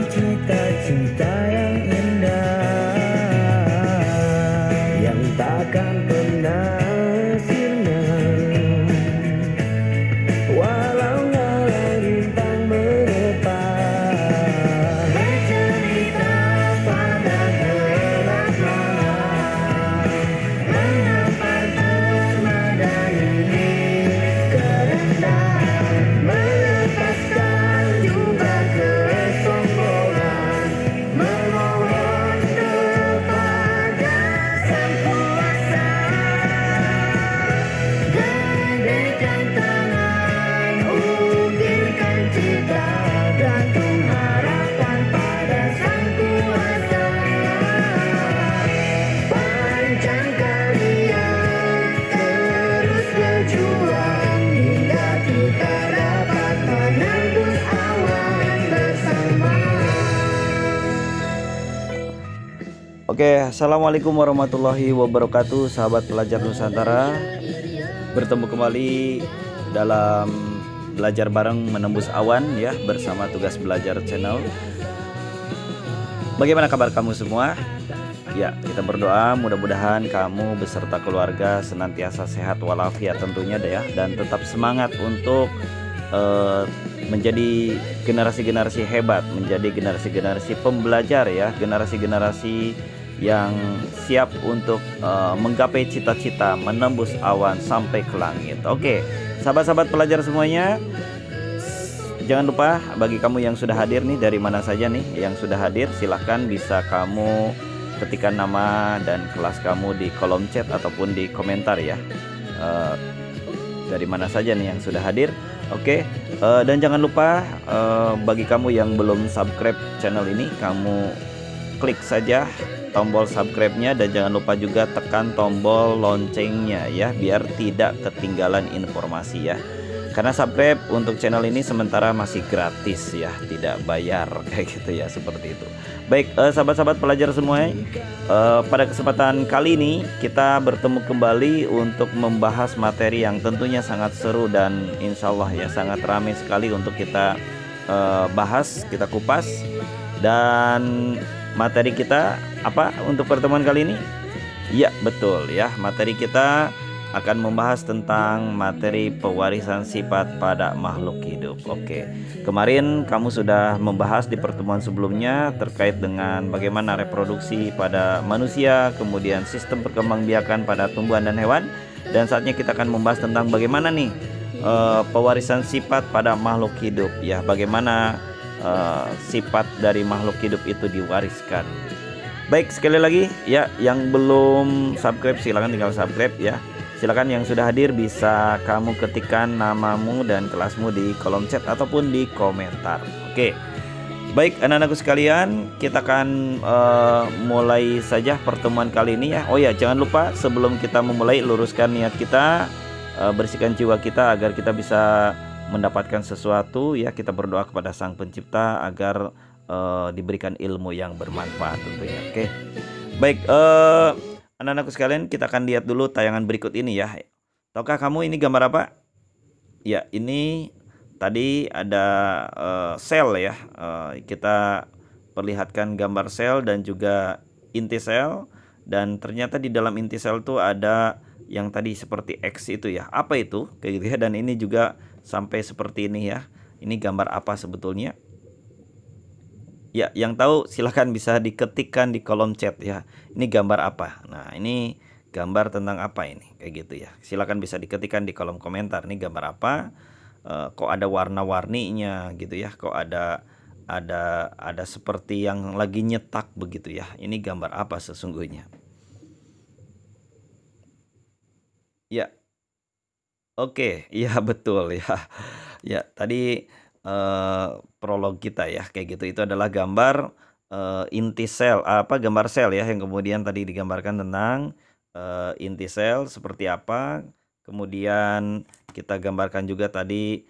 cita-cita yang indah yang takkan pernah sirna, walau malam bintang menepat bercerita pada gelap malam, menampar permadani kerendahan, melepaskan jubah kesombongan, memohon kepada Sang Kuasa, gedekan tangan, ukirkan cita, gantung harapan pada Sang Kuasa, panjang karya, terus berjuang hingga kita dapat menembus awan bersama. Oke, assalamualaikum warahmatullahi wabarakatuh, sahabat pelajar Nusantara. Bertemu kembali dalam belajar bareng menembus awan ya, bersama Tugas Belajar Channel. Bagaimana kabar kamu semua? Ya, kita berdoa mudah-mudahan kamu beserta keluarga senantiasa sehat walafiat tentunya deh ya, dan tetap semangat untuk menjadi generasi-generasi hebat, menjadi generasi-generasi pembelajar ya, generasi-generasi yang siap untuk menggapai cita-cita, menembus awan sampai ke langit. Oke, sahabat-sahabat pelajar semuanya, jangan lupa bagi kamu yang sudah hadir nih, dari mana saja nih yang sudah hadir, silahkan bisa kamu ketikkan nama dan kelas kamu di kolom chat ataupun di komentar ya. Dari mana saja nih yang sudah hadir. Oke, dan jangan lupa bagi kamu yang belum subscribe channel ini, kamu klik saja tombol subscribe-nya, dan jangan lupa juga tekan tombol loncengnya ya, biar tidak ketinggalan informasi ya. Karena subscribe untuk channel ini sementara masih gratis ya, tidak bayar kayak gitu ya, seperti itu. Baik, sahabat-sahabat pelajar semua, pada kesempatan kali ini kita bertemu kembali untuk membahas materi yang tentunya sangat seru dan insya Allah ya sangat ramai sekali untuk kita bahas, kita kupas. Dan materi kita apa untuk pertemuan kali ini? Ya betul ya, materi kita akan membahas tentang materi pewarisan sifat pada makhluk hidup. Oke, kemarin kamu sudah membahas di pertemuan sebelumnya terkait dengan bagaimana reproduksi pada manusia, kemudian sistem perkembangbiakan pada tumbuhan dan hewan, dan saatnya kita akan membahas tentang bagaimana nih pewarisan sifat pada makhluk hidup ya, bagaimana sifat dari makhluk hidup itu diwariskan. Baik, sekali lagi ya, yang belum subscribe silakan tinggal subscribe ya. Silakan yang sudah hadir bisa kamu ketikkan namamu dan kelasmu di kolom chat ataupun di komentar. Oke, baik anak-anakku sekalian, kita akan mulai saja pertemuan kali ini ya. Oh ya, jangan lupa sebelum kita memulai, luruskan niat kita, bersihkan jiwa kita agar kita bisa mendapatkan sesuatu ya. Kita berdoa kepada Sang Pencipta agar diberikan ilmu yang bermanfaat tentunya. Oke, baik, anak-anakku sekalian, kita akan lihat dulu tayangan berikut ini ya. Tahukah kamu ini gambar apa? Ya, ini tadi ada sel ya. Kita perlihatkan gambar sel dan juga inti sel, dan ternyata di dalam inti sel tuh ada yang tadi seperti X itu ya. Apa itu? Kayak gitu ya. Dan ini juga sampai seperti ini ya. Ini gambar apa sebetulnya? Ya, yang tahu silahkan bisa diketikkan di kolom chat ya. Ini gambar apa? Nah, ini gambar tentang apa ini? Kayak gitu ya. Silahkan bisa diketikkan di kolom komentar. Ini gambar apa? Kok ada warna-warninya gitu ya? Kok ada seperti yang lagi nyetak begitu ya? Ini gambar apa sesungguhnya? Ya, oke, iya betul ya. Ya, tadi prolog kita ya, kayak gitu. Itu adalah gambar inti sel, gambar sel ya, yang kemudian tadi digambarkan tentang inti sel seperti apa. Kemudian kita gambarkan juga tadi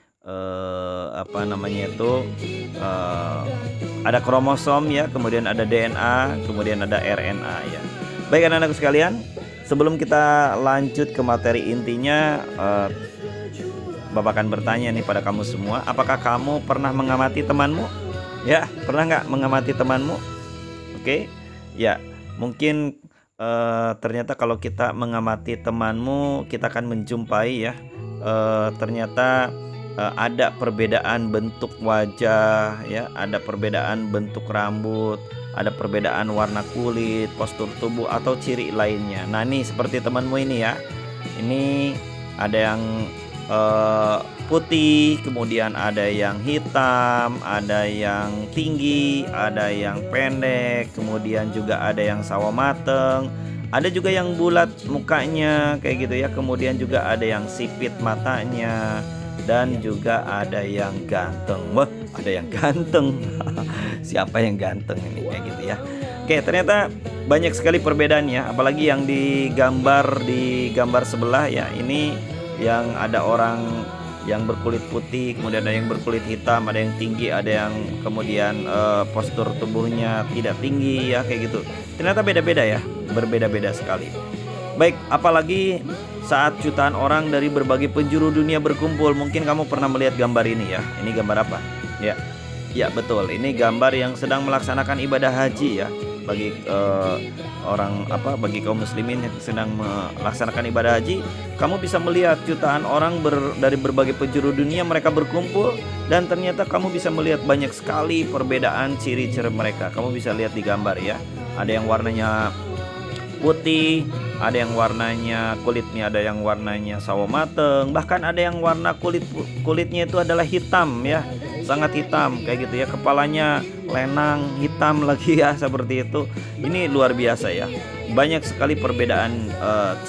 apa namanya itu, ada kromosom ya, kemudian ada DNA, kemudian ada RNA ya. Baik anak-anakku sekalian, sebelum kita lanjut ke materi intinya, Bapak akan bertanya nih pada kamu semua, apakah kamu pernah mengamati temanmu? Ya, pernah nggak mengamati temanmu? Oke, ya mungkin ternyata kalau kita mengamati temanmu, kita akan menjumpai ya, ternyata ada perbedaan bentuk wajah, ya, ada perbedaan bentuk rambut, ada perbedaan warna kulit, postur tubuh atau ciri lainnya. Nah, nih seperti temanmu ini ya, ini ada yang putih, kemudian ada yang hitam, ada yang tinggi, ada yang pendek, kemudian juga ada yang sawo mateng, ada juga yang bulat mukanya kayak gitu ya, kemudian juga ada yang sipit matanya, dan juga ada yang ganteng. Wah, ada yang ganteng. Siapa yang ganteng ini kayak gitu ya. Oke, ternyata banyak sekali perbedaannya, apalagi yang di gambar sebelah ya. Ini yang ada orang yang berkulit putih, kemudian ada yang berkulit hitam, ada yang tinggi, ada yang kemudian postur tubuhnya tidak tinggi ya, kayak gitu. Ternyata beda-beda ya, berbeda-beda sekali. Baik, apalagi saat jutaan orang dari berbagai penjuru dunia berkumpul. Mungkin kamu pernah melihat gambar ini ya. Ini gambar apa? Ya betul. Ini gambar yang sedang melaksanakan ibadah haji ya. Bagi bagi kaum muslimin yang sedang melaksanakan ibadah haji, kamu bisa melihat jutaan orang dari berbagai penjuru dunia, mereka berkumpul, dan ternyata kamu bisa melihat banyak sekali perbedaan ciri-ciri mereka. Kamu bisa lihat di gambar ya. Ada yang warnanya putih, ada yang warnanya kulitnya, ada yang warnanya sawo mateng, bahkan ada yang warna kulitnya itu adalah hitam ya, sangat hitam kayak gitu ya, kepalanya lenang hitam lagi ya, seperti itu. Ini luar biasa ya, banyak sekali perbedaan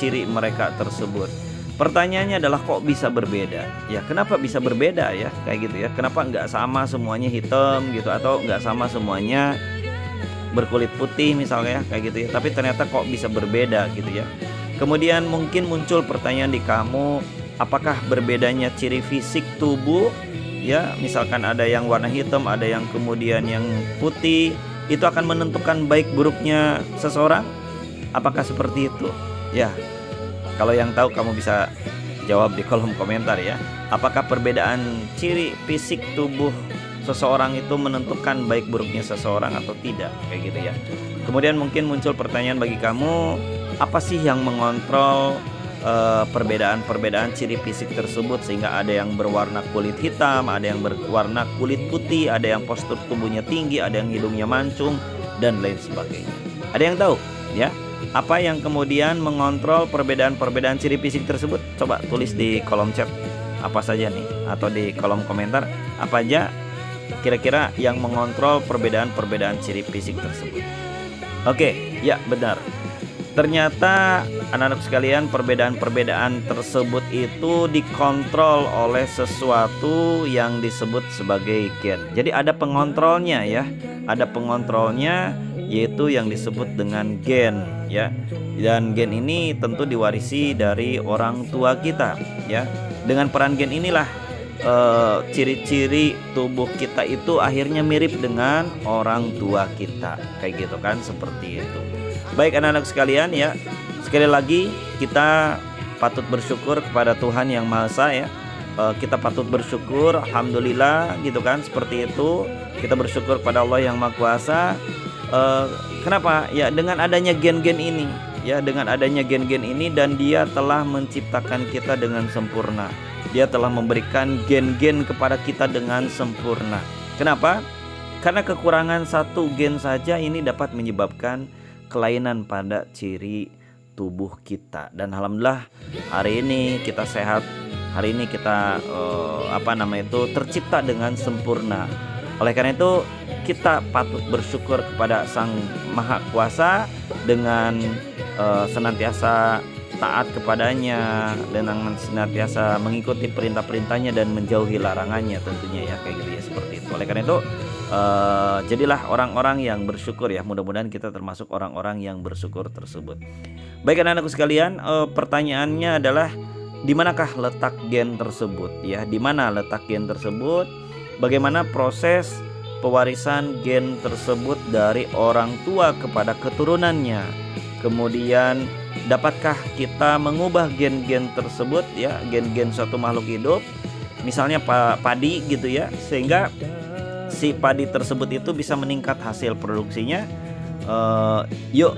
ciri mereka tersebut. Pertanyaannya adalah kok bisa berbeda ya, kenapa bisa berbeda ya kayak gitu ya, kenapa nggak sama semuanya hitam gitu, atau nggak sama semuanya berkulit putih misalnya kayak gitu ya, tapi ternyata kok bisa berbeda gitu ya. Kemudian mungkin muncul pertanyaan di kamu, apakah berbedanya ciri fisik tubuh ya, misalkan ada yang warna hitam, ada yang kemudian yang putih, itu akan menentukan baik buruknya seseorang? Apakah seperti itu ya? Kalau yang tahu kamu bisa jawab di kolom komentar ya. Apakah perbedaan ciri fisik tubuh seseorang itu menentukan baik buruknya seseorang atau tidak kayak gitu ya. Kemudian mungkin muncul pertanyaan bagi kamu, apa sih yang mengontrol perbedaan ciri fisik tersebut, sehingga ada yang berwarna kulit hitam, ada yang berwarna kulit putih, ada yang postur tubuhnya tinggi, ada yang hidungnya mancung, dan lain sebagainya. Ada yang tahu ya apa yang kemudian mengontrol perbedaan ciri fisik tersebut? Coba tulis di kolom chat apa saja nih, atau di kolom komentar apa aja kira-kira yang mengontrol perbedaan ciri fisik tersebut. Oke, ya benar. Ternyata anak-anak sekalian, perbedaan tersebut itu dikontrol oleh sesuatu yang disebut sebagai gen. Jadi ada pengontrolnya ya. Ada pengontrolnya, yaitu yang disebut dengan gen ya. Dan gen ini tentu diwarisi dari orang tua kita ya. Dengan peran gen inilah ciri-ciri tubuh kita itu akhirnya mirip dengan orang tua kita kayak gitu kan, seperti itu. Baik anak-anak sekalian ya, sekali lagi kita patut bersyukur kepada Tuhan Yang Maha Esa ya. Kita patut bersyukur, alhamdulillah gitu kan, seperti itu. Kita bersyukur kepada Allah Yang Maha Kuasa. Kenapa ya? Dengan adanya gen-gen ini ya, dengan adanya gen-gen ini, dan Dia telah menciptakan kita dengan sempurna. Dia telah memberikan gen-gen kepada kita dengan sempurna. Kenapa? Karena kekurangan satu gen saja ini dapat menyebabkan kelainan pada ciri tubuh kita. Dan alhamdulillah hari ini kita sehat. Hari ini kita tercipta dengan sempurna. Oleh karena itu kita patut bersyukur kepada Sang Maha Kuasa dengan senantiasa taat kepadanya, dengan senantiasa mengikuti perintah-perintahnya dan menjauhi larangannya tentunya ya, kayak gitu ya, seperti itu. Oleh karena itu jadilah orang-orang yang bersyukur ya. Mudah-mudahan kita termasuk orang-orang yang bersyukur tersebut. Baik anak-anakku sekalian, pertanyaannya adalah di manakah letak gen tersebut ya? Di mana letak gen tersebut? Bagaimana proses pewarisan gen tersebut dari orang tua kepada keturunannya? Kemudian dapatkah kita mengubah gen-gen tersebut ya, gen-gen suatu makhluk hidup, misalnya padi gitu ya, sehingga si padi tersebut itu bisa meningkat hasil produksinya. Yuk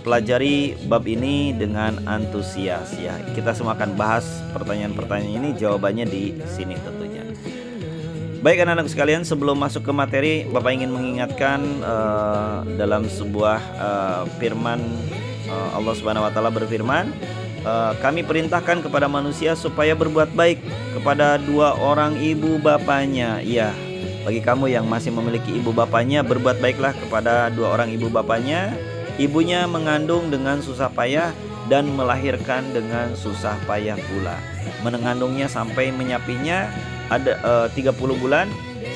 pelajari bab ini dengan antusias ya. Kita semua akan bahas pertanyaan-pertanyaan ini, jawabannya di sini tentunya. Baik anak-anak sekalian, sebelum masuk ke materi, Bapak ingin mengingatkan dalam sebuah firman Allah Subhanahu wa taala berfirman, kami perintahkan kepada manusia supaya berbuat baik kepada dua orang ibu bapanya. Ya, bagi kamu yang masih memiliki ibu bapanya, berbuat baiklah kepada dua orang ibu bapanya. Ibunya mengandung dengan susah payah dan melahirkan dengan susah payah pula. Mengandungnya sampai menyapinya ada 30 bulan,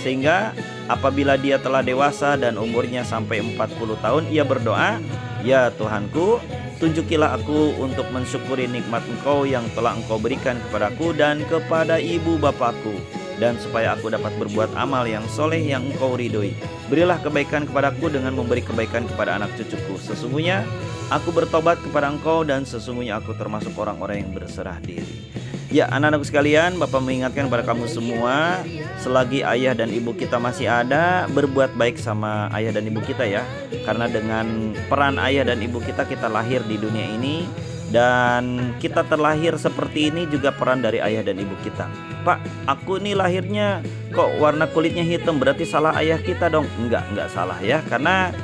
sehingga apabila dia telah dewasa dan umurnya sampai 40 tahun, ia berdoa, "Ya Tuhanku, tunjukilah aku untuk mensyukuri nikmat Engkau yang telah Engkau berikan kepadaku dan kepada ibu bapakku, dan supaya aku dapat berbuat amal yang soleh yang Engkau ridhoi. Berilah kebaikan kepadaku dengan memberi kebaikan kepada anak cucuku. Sesungguhnya aku bertobat kepada Engkau dan sesungguhnya aku termasuk orang-orang yang berserah diri." Ya anak-anak sekalian, Bapak mengingatkan kepada kamu semua, selagi ayah dan ibu kita masih ada, berbuat baik sama ayah dan ibu kita ya. Karena dengan peran ayah dan ibu kita lahir di dunia ini, dan kita terlahir seperti ini juga peran dari ayah dan ibu kita. "Pak, aku ini lahirnya kok warna kulitnya hitam, berarti salah ayah kita dong?" Enggak salah ya. Karena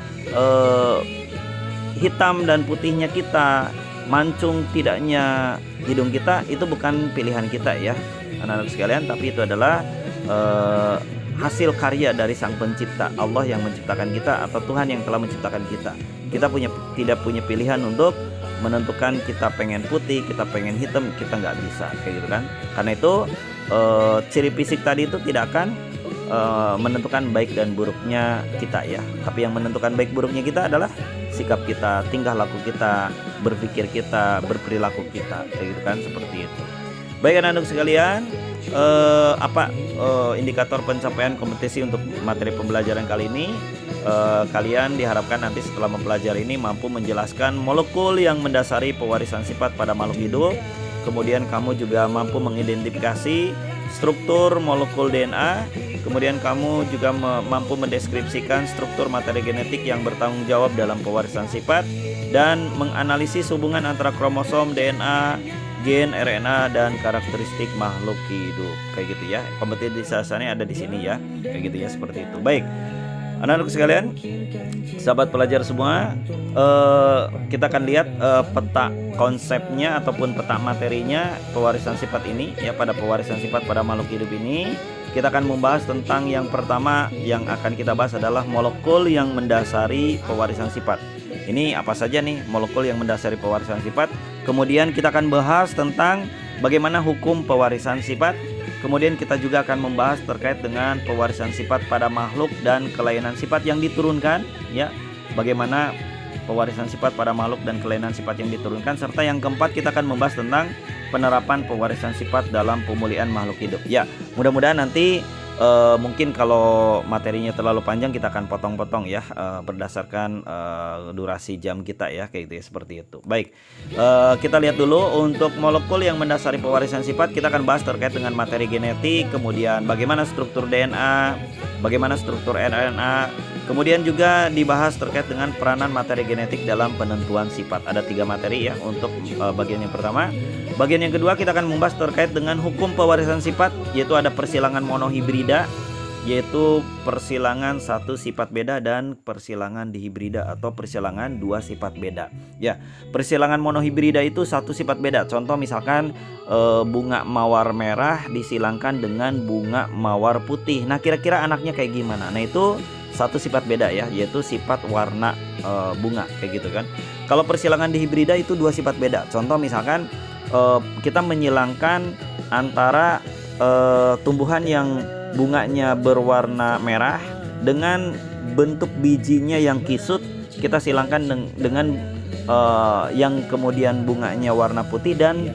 hitam dan putihnya kita, mancung tidaknya hidung kita, itu bukan pilihan kita ya anak-anak sekalian, tapi itu adalah hasil karya dari Sang Pencipta, Allah yang menciptakan kita atau Tuhan yang telah menciptakan kita. Kita tidak punya pilihan untuk menentukan kita pengen putih, kita pengen hitam, kita nggak bisa kayak gitu kan. Karena itu ciri fisik tadi itu tidak akan menentukan baik dan buruknya kita ya. Tapi yang menentukan baik buruknya kita adalah sikap kita, tingkah laku kita, berpikir kita, berperilaku kita kayak gitu kan, seperti itu. Baik anak-anak sekalian, indikator pencapaian kompetisi untuk materi pembelajaran kali ini? Kalian diharapkan nanti setelah mempelajari ini mampu menjelaskan molekul yang mendasari pewarisan sifat pada makhluk hidup. Kemudian kamu juga mampu mengidentifikasi struktur molekul DNA. Kemudian kamu juga mampu mendeskripsikan struktur materi genetik yang bertanggung jawab dalam pewarisan sifat, dan menganalisis hubungan antara kromosom, DNA, gen, RNA, dan karakteristik makhluk hidup kayak gitu ya. Kompetisi dasarnya ada di sini ya, kayak gitu ya, seperti itu. Baik anak-anak sekalian, sahabat pelajar semua, kita akan lihat peta konsepnya ataupun peta materinya pewarisan sifat ini ya. Pada pewarisan sifat pada makhluk hidup ini, kita akan membahas tentang yang pertama yang akan kita bahas adalah molekul yang mendasari pewarisan sifat. Ini apa saja nih molekul yang mendasari pewarisan sifat? Kemudian kita akan bahas tentang bagaimana hukum pewarisan sifat. Kemudian kita juga akan membahas terkait dengan pewarisan sifat pada makhluk dan kelainan sifat yang diturunkan ya. Bagaimana pewarisan sifat pada makhluk dan kelainan sifat yang diturunkan. Serta yang keempat, kita akan membahas tentang penerapan pewarisan sifat dalam pemulihan makhluk hidup. Ya, mudah-mudahan nanti mungkin kalau materinya terlalu panjang kita akan potong-potong ya, berdasarkan durasi jam kita ya, kayak gitu ya, seperti itu. Baik, kita lihat dulu untuk molekul yang mendasari pewarisan sifat. Kita akan bahas terkait dengan materi genetik, kemudian bagaimana struktur DNA, bagaimana struktur RNA, kemudian juga dibahas terkait dengan peranan materi genetik dalam penentuan sifat. Ada 3 materi ya untuk bagian yang pertama. Bagian yang kedua kita akan membahas terkait dengan hukum pewarisan sifat, yaitu ada persilangan monohibrida, yaitu persilangan satu sifat beda, dan persilangan dihibrida atau persilangan 2 sifat beda. Ya, persilangan monohibrida itu satu sifat beda. Contoh misalkan bunga mawar merah disilangkan dengan bunga mawar putih. Nah, kira-kira anaknya kayak gimana? Nah, itu satu sifat beda ya, yaitu sifat warna bunga kayak gitu kan. Kalau persilangan dihibrida itu 2 sifat beda. Contoh misalkan kita menyilangkan antara tumbuhan yang bunganya berwarna merah dengan bentuk bijinya yang kisut, kita silangkan dengan yang kemudian bunganya warna putih dan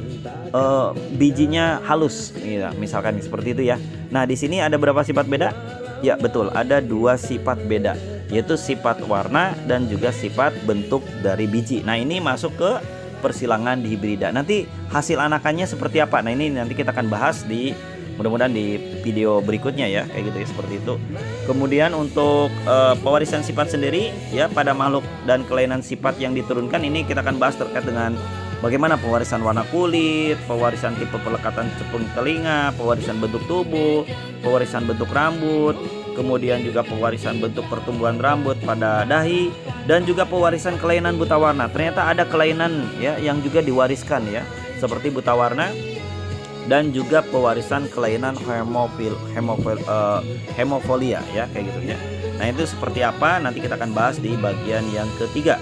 bijinya halus ya, misalkan seperti itu ya. Nah, di sini ada berapa sifat beda? Ya betul, ada 2 sifat beda, yaitu sifat warna dan juga sifat bentuk dari biji. Nah, ini masuk ke persilangan dihibrida. Nanti hasil anakannya seperti apa? Nah, ini nanti kita akan bahas di Mudah-mudahan di video berikutnya ya, kayak gitu ya, seperti itu. Kemudian untuk pewarisan sifat sendiri ya, pada makhluk dan kelainan sifat yang diturunkan ini kita akan bahas terkait dengan bagaimana pewarisan warna kulit, pewarisan tipe pelekatan cepung telinga, pewarisan bentuk tubuh, pewarisan bentuk rambut, kemudian juga pewarisan bentuk pertumbuhan rambut pada dahi, dan juga pewarisan kelainan buta warna. Ternyata ada kelainan ya yang juga diwariskan ya, seperti buta warna, dan juga pewarisan kelainan hemofilia ya, kayak gitu ya. Nah, itu seperti apa nanti kita akan bahas di bagian yang ketiga.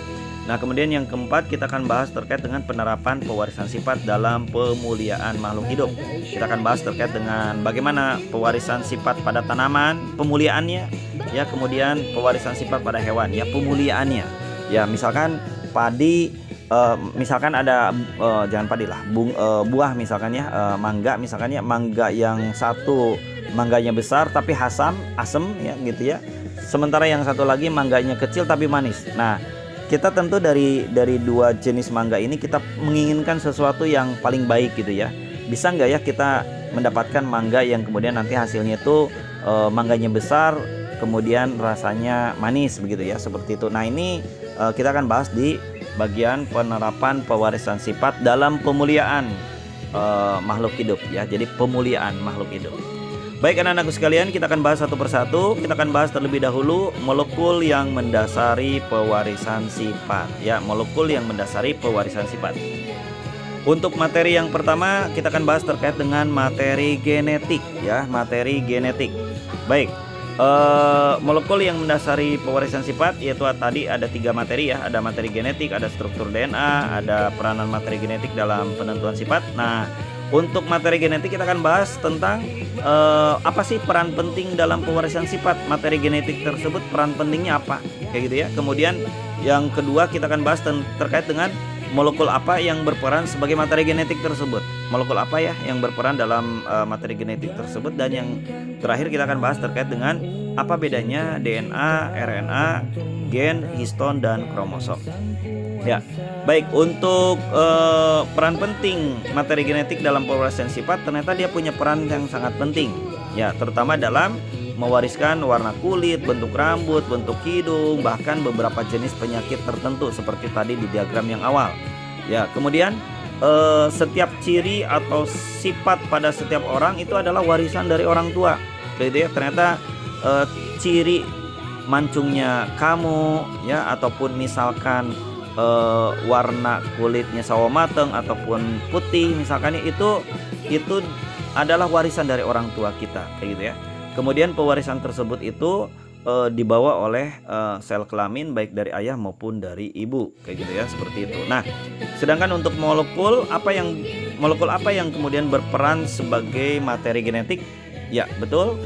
Nah, kemudian yang keempat kita akan bahas terkait dengan penerapan pewarisan sifat dalam pemuliaan makhluk hidup. Kita akan bahas terkait dengan bagaimana pewarisan sifat pada tanaman, pemuliaannya ya, kemudian pewarisan sifat pada hewan ya, pemuliaannya. Ya, misalkan padi, misalkan ada jangan padi lah, buah misalkan ya, mangga misalkan ya, mangga yang satu mangganya besar tapi asam ya gitu ya. Sementara yang satu lagi mangganya kecil tapi manis. Nah, kita tentu dari dua jenis mangga ini kita menginginkan sesuatu yang paling baik gitu ya. Bisa nggak ya kita mendapatkan mangga yang kemudian nanti hasilnya itu mangganya besar, kemudian rasanya manis begitu ya, seperti itu. Nah, ini kita akan bahas di bagian penerapan pewarisan sifat dalam pemuliaan makhluk hidup ya. Jadi pemuliaan makhluk hidup. Baik anak-anakku sekalian, kita akan bahas satu persatu. Kita akan bahas terlebih dahulu molekul yang mendasari pewarisan sifat ya, molekul yang mendasari pewarisan sifat. Untuk materi yang pertama kita akan bahas terkait dengan materi genetik ya, materi genetik. Baik, molekul yang mendasari pewarisan sifat yaitu tadi ada 3 materi ya, ada materi genetik, ada struktur DNA, ada peranan materi genetik dalam penentuan sifat. Nah, untuk materi genetik kita akan bahas tentang apa sih peran penting dalam pewarisan sifat materi genetik tersebut, peran pentingnya apa kayak gitu ya. Kemudian yang kedua kita akan bahas terkait dengan molekul apa yang berperan sebagai materi genetik tersebut, molekul apa ya yang berperan dalam materi genetik tersebut. Dan yang terakhir kita akan bahas terkait dengan apa bedanya DNA, RNA, gen, histon, dan kromosom. Ya, baik, untuk peran penting materi genetik dalam pewarisan sifat, ternyata dia punya peran yang sangat penting ya, terutama dalam mewariskan warna kulit, bentuk rambut, bentuk hidung, bahkan beberapa jenis penyakit tertentu seperti tadi di diagram yang awal ya. Kemudian setiap ciri atau sifat pada setiap orang itu adalah warisan dari orang tua gitu ya. Ternyata ciri mancungnya kamu ya, ataupun misalkan warna kulitnya sawo mateng ataupun putih misalkan, itu adalah warisan dari orang tua kita kayak gitu ya. Kemudian pewarisan tersebut itu dibawa oleh sel kelamin baik dari ayah maupun dari ibu kayak gitu ya, seperti itu. Nah, sedangkan untuk molekul apa yang kemudian berperan sebagai materi genetik? Ya, betul.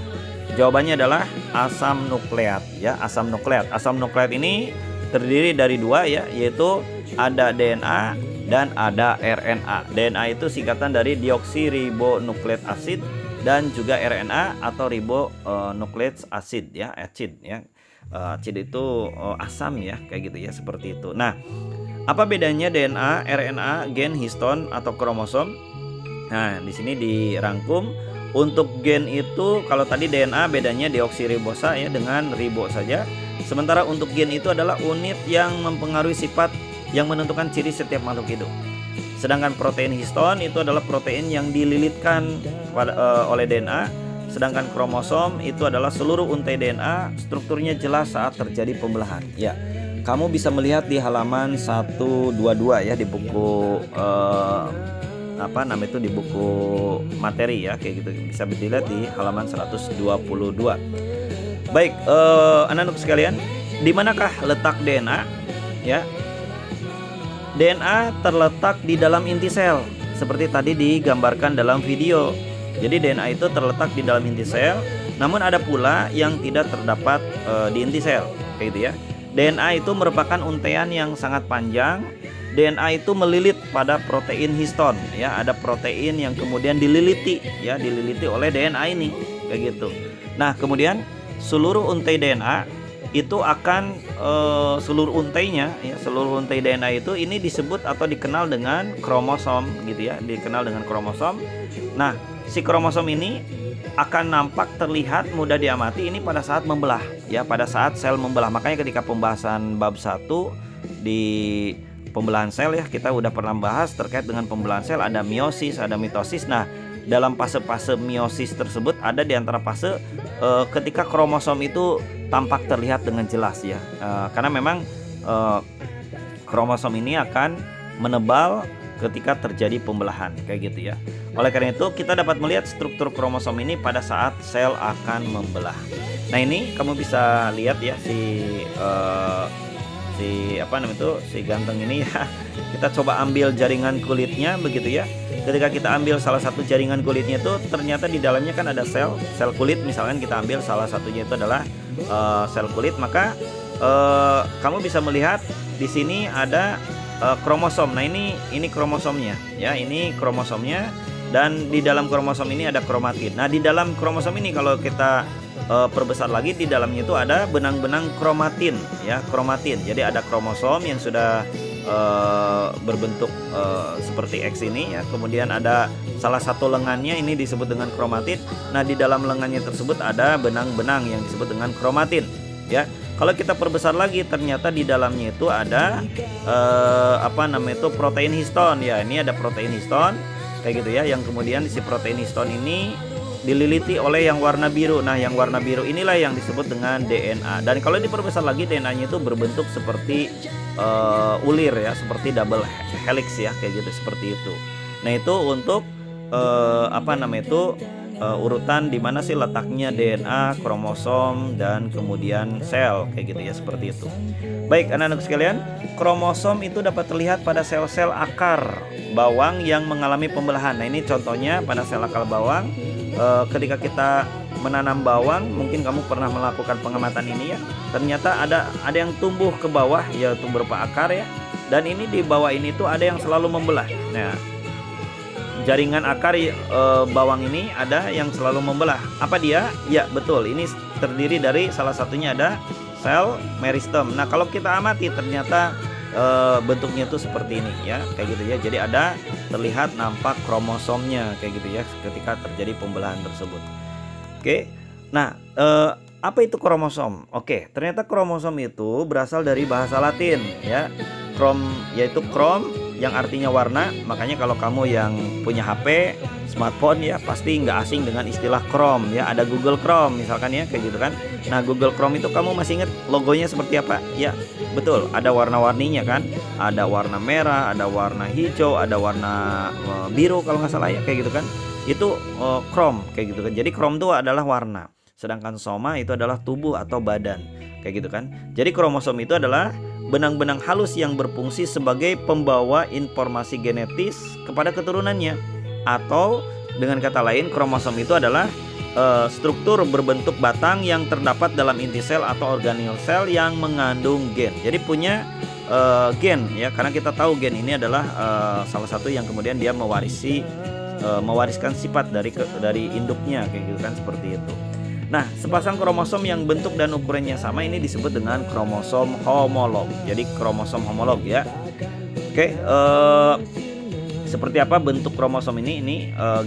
Jawabannya adalah asam nukleat ya, asam nukleat. Asam nukleat ini terdiri dari 2 ya, yaitu ada DNA dan ada RNA. DNA itu singkatan dari deoksiribonukleik asid, dan juga RNA atau ribonukleik asid ya, acid ya. Acid itu asam ya, kayak gitu ya, seperti itu. Nah, apa bedanya DNA, RNA, gen, histon atau kromosom? Nah, di sini dirangkum. Untuk gen itu kalau tadi DNA bedanya deoksiribosa ya dengan ribo saja. Sementara untuk gen itu adalah unit yang mempengaruhi sifat yang menentukan ciri setiap makhluk hidup. Sedangkan protein histon itu adalah protein yang dililitkan oleh DNA. Sedangkan kromosom itu adalah seluruh untai DNA, strukturnya jelas saat terjadi pembelahan. Ya, kamu bisa melihat di halaman 122 ya, di buku di buku materi ya, kayak gitu, bisa dilihat di halaman 122. Baik, anak-anak sekalian, di manakah letak DNA? Ya, DNA terletak di dalam inti sel seperti tadi digambarkan dalam video. Jadi DNA itu terletak di dalam inti sel, namun ada pula yang tidak terdapat di inti sel, kayak gitu ya. DNA itu merupakan untaian yang sangat panjang. DNA itu melilit pada protein histon ya, ada protein yang kemudian dililiti oleh DNA ini kayak gitu. Nah, kemudian seluruh untai DNA itu akan seluruh untainya ya, seluruh untai DNA itu ini disebut atau dikenal dengan kromosom gitu ya, dikenal dengan kromosom. Nah, si kromosom ini akan nampak terlihat mudah diamati ini pada saat membelah ya, pada saat sel membelah. Makanya ketika pembahasan bab 1 di pembelahan sel ya, kita udah pernah bahas terkait dengan pembelahan sel, ada meiosis, ada mitosis. Nah, dalam fase-fase meiosis tersebut ada di antara fase ketika kromosom itu tampak terlihat dengan jelas ya. Karena memang kromosom ini akan menebal ketika terjadi pembelahan kayak gitu ya. Oleh karena itu kita dapat melihat struktur kromosom ini pada saat sel akan membelah. Nah, ini kamu bisa lihat ya si ganteng ini ya. Kita coba ambil jaringan kulitnya begitu ya. Ketika kita ambil salah satu jaringan kulitnya itu ternyata di dalamnya kan ada sel kulit. Misalkan kita ambil salah satunya itu adalah sel kulit, maka kamu bisa melihat di sini ada kromosom. Nah, ini kromosomnya ya, ini kromosomnya, dan di dalam kromosom ini ada kromatin. Nah, di dalam kromosom ini kalau kita perbesar lagi, di dalamnya itu ada benang-benang kromatin ya, kromatin. Jadi ada kromosom yang sudah berbentuk seperti X ini ya, kemudian ada salah satu lengannya ini disebut dengan kromatin. Nah, di dalam lengannya tersebut ada benang-benang yang disebut dengan kromatin ya. Kalau kita perbesar lagi ternyata di dalamnya itu ada protein histon ya. Ini ada protein histon kayak gitu ya, yang kemudian si protein histon ini dililiti oleh yang warna biru. Nah, yang warna biru inilah yang disebut dengan DNA. Dan kalau diperbesar lagi, DNA-nya itu berbentuk seperti ulir ya, seperti double helix ya, kayak gitu, seperti itu. Nah, itu untuk urutan di mana sih letaknya DNA, kromosom, dan kemudian sel kayak gitu ya, seperti itu. Baik, anak-anak sekalian, kromosom itu dapat terlihat pada sel-sel akar bawang yang mengalami pembelahan. Nah, ini contohnya pada sel akar bawang. Ketika kita menanam bawang, mungkin kamu pernah melakukan pengamatan ini ya. Ternyata ada yang tumbuh ke bawah yaitu berupa akar ya. Dan ini di bawah ini tuh ada yang selalu membelah. Nah, jaringan akar bawang ini ada yang selalu membelah. Apa dia? Ya, betul. Ini terdiri dari salah satunya ada sel meristem. Nah, kalau kita amati ternyata bentuknya itu seperti ini ya, kayak gitu ya. Jadi ada terlihat nampak kromosomnya kayak gitu ya ketika terjadi pembelahan tersebut. Oke. Nah, apa itu kromosom? Oke, ternyata kromosom itu berasal dari bahasa Latin ya. Yaitu krom yang artinya warna. Makanya kalau kamu yang punya HP, smartphone ya, pasti nggak asing dengan istilah Chrome ya. Ada Google Chrome misalkan ya, kayak gitu kan. Nah, Google Chrome itu kamu masih ingat logonya seperti apa? Ya, betul, ada warna-warninya kan. Ada warna merah, ada warna hijau, ada warna biru kalau nggak salah ya, kayak gitu kan. Itu Chrome kayak gitu kan. Jadi Chrome itu adalah warna, sedangkan soma itu adalah tubuh atau badan kayak gitu kan. Jadi kromosom itu adalah benang-benang halus yang berfungsi sebagai pembawa informasi genetis kepada keturunannya. Atau dengan kata lain, kromosom itu adalah struktur berbentuk batang yang terdapat dalam inti sel atau organel sel yang mengandung gen. Jadi punya gen ya, karena kita tahu gen ini adalah salah satu yang kemudian dia mewariskan sifat dari induknya kayak gitu kan, seperti itu. Nah, sepasang kromosom yang bentuk dan ukurannya sama ini disebut dengan kromosom homolog. Jadi kromosom homolog ya. Oke, seperti apa bentuk kromosom ini? Ini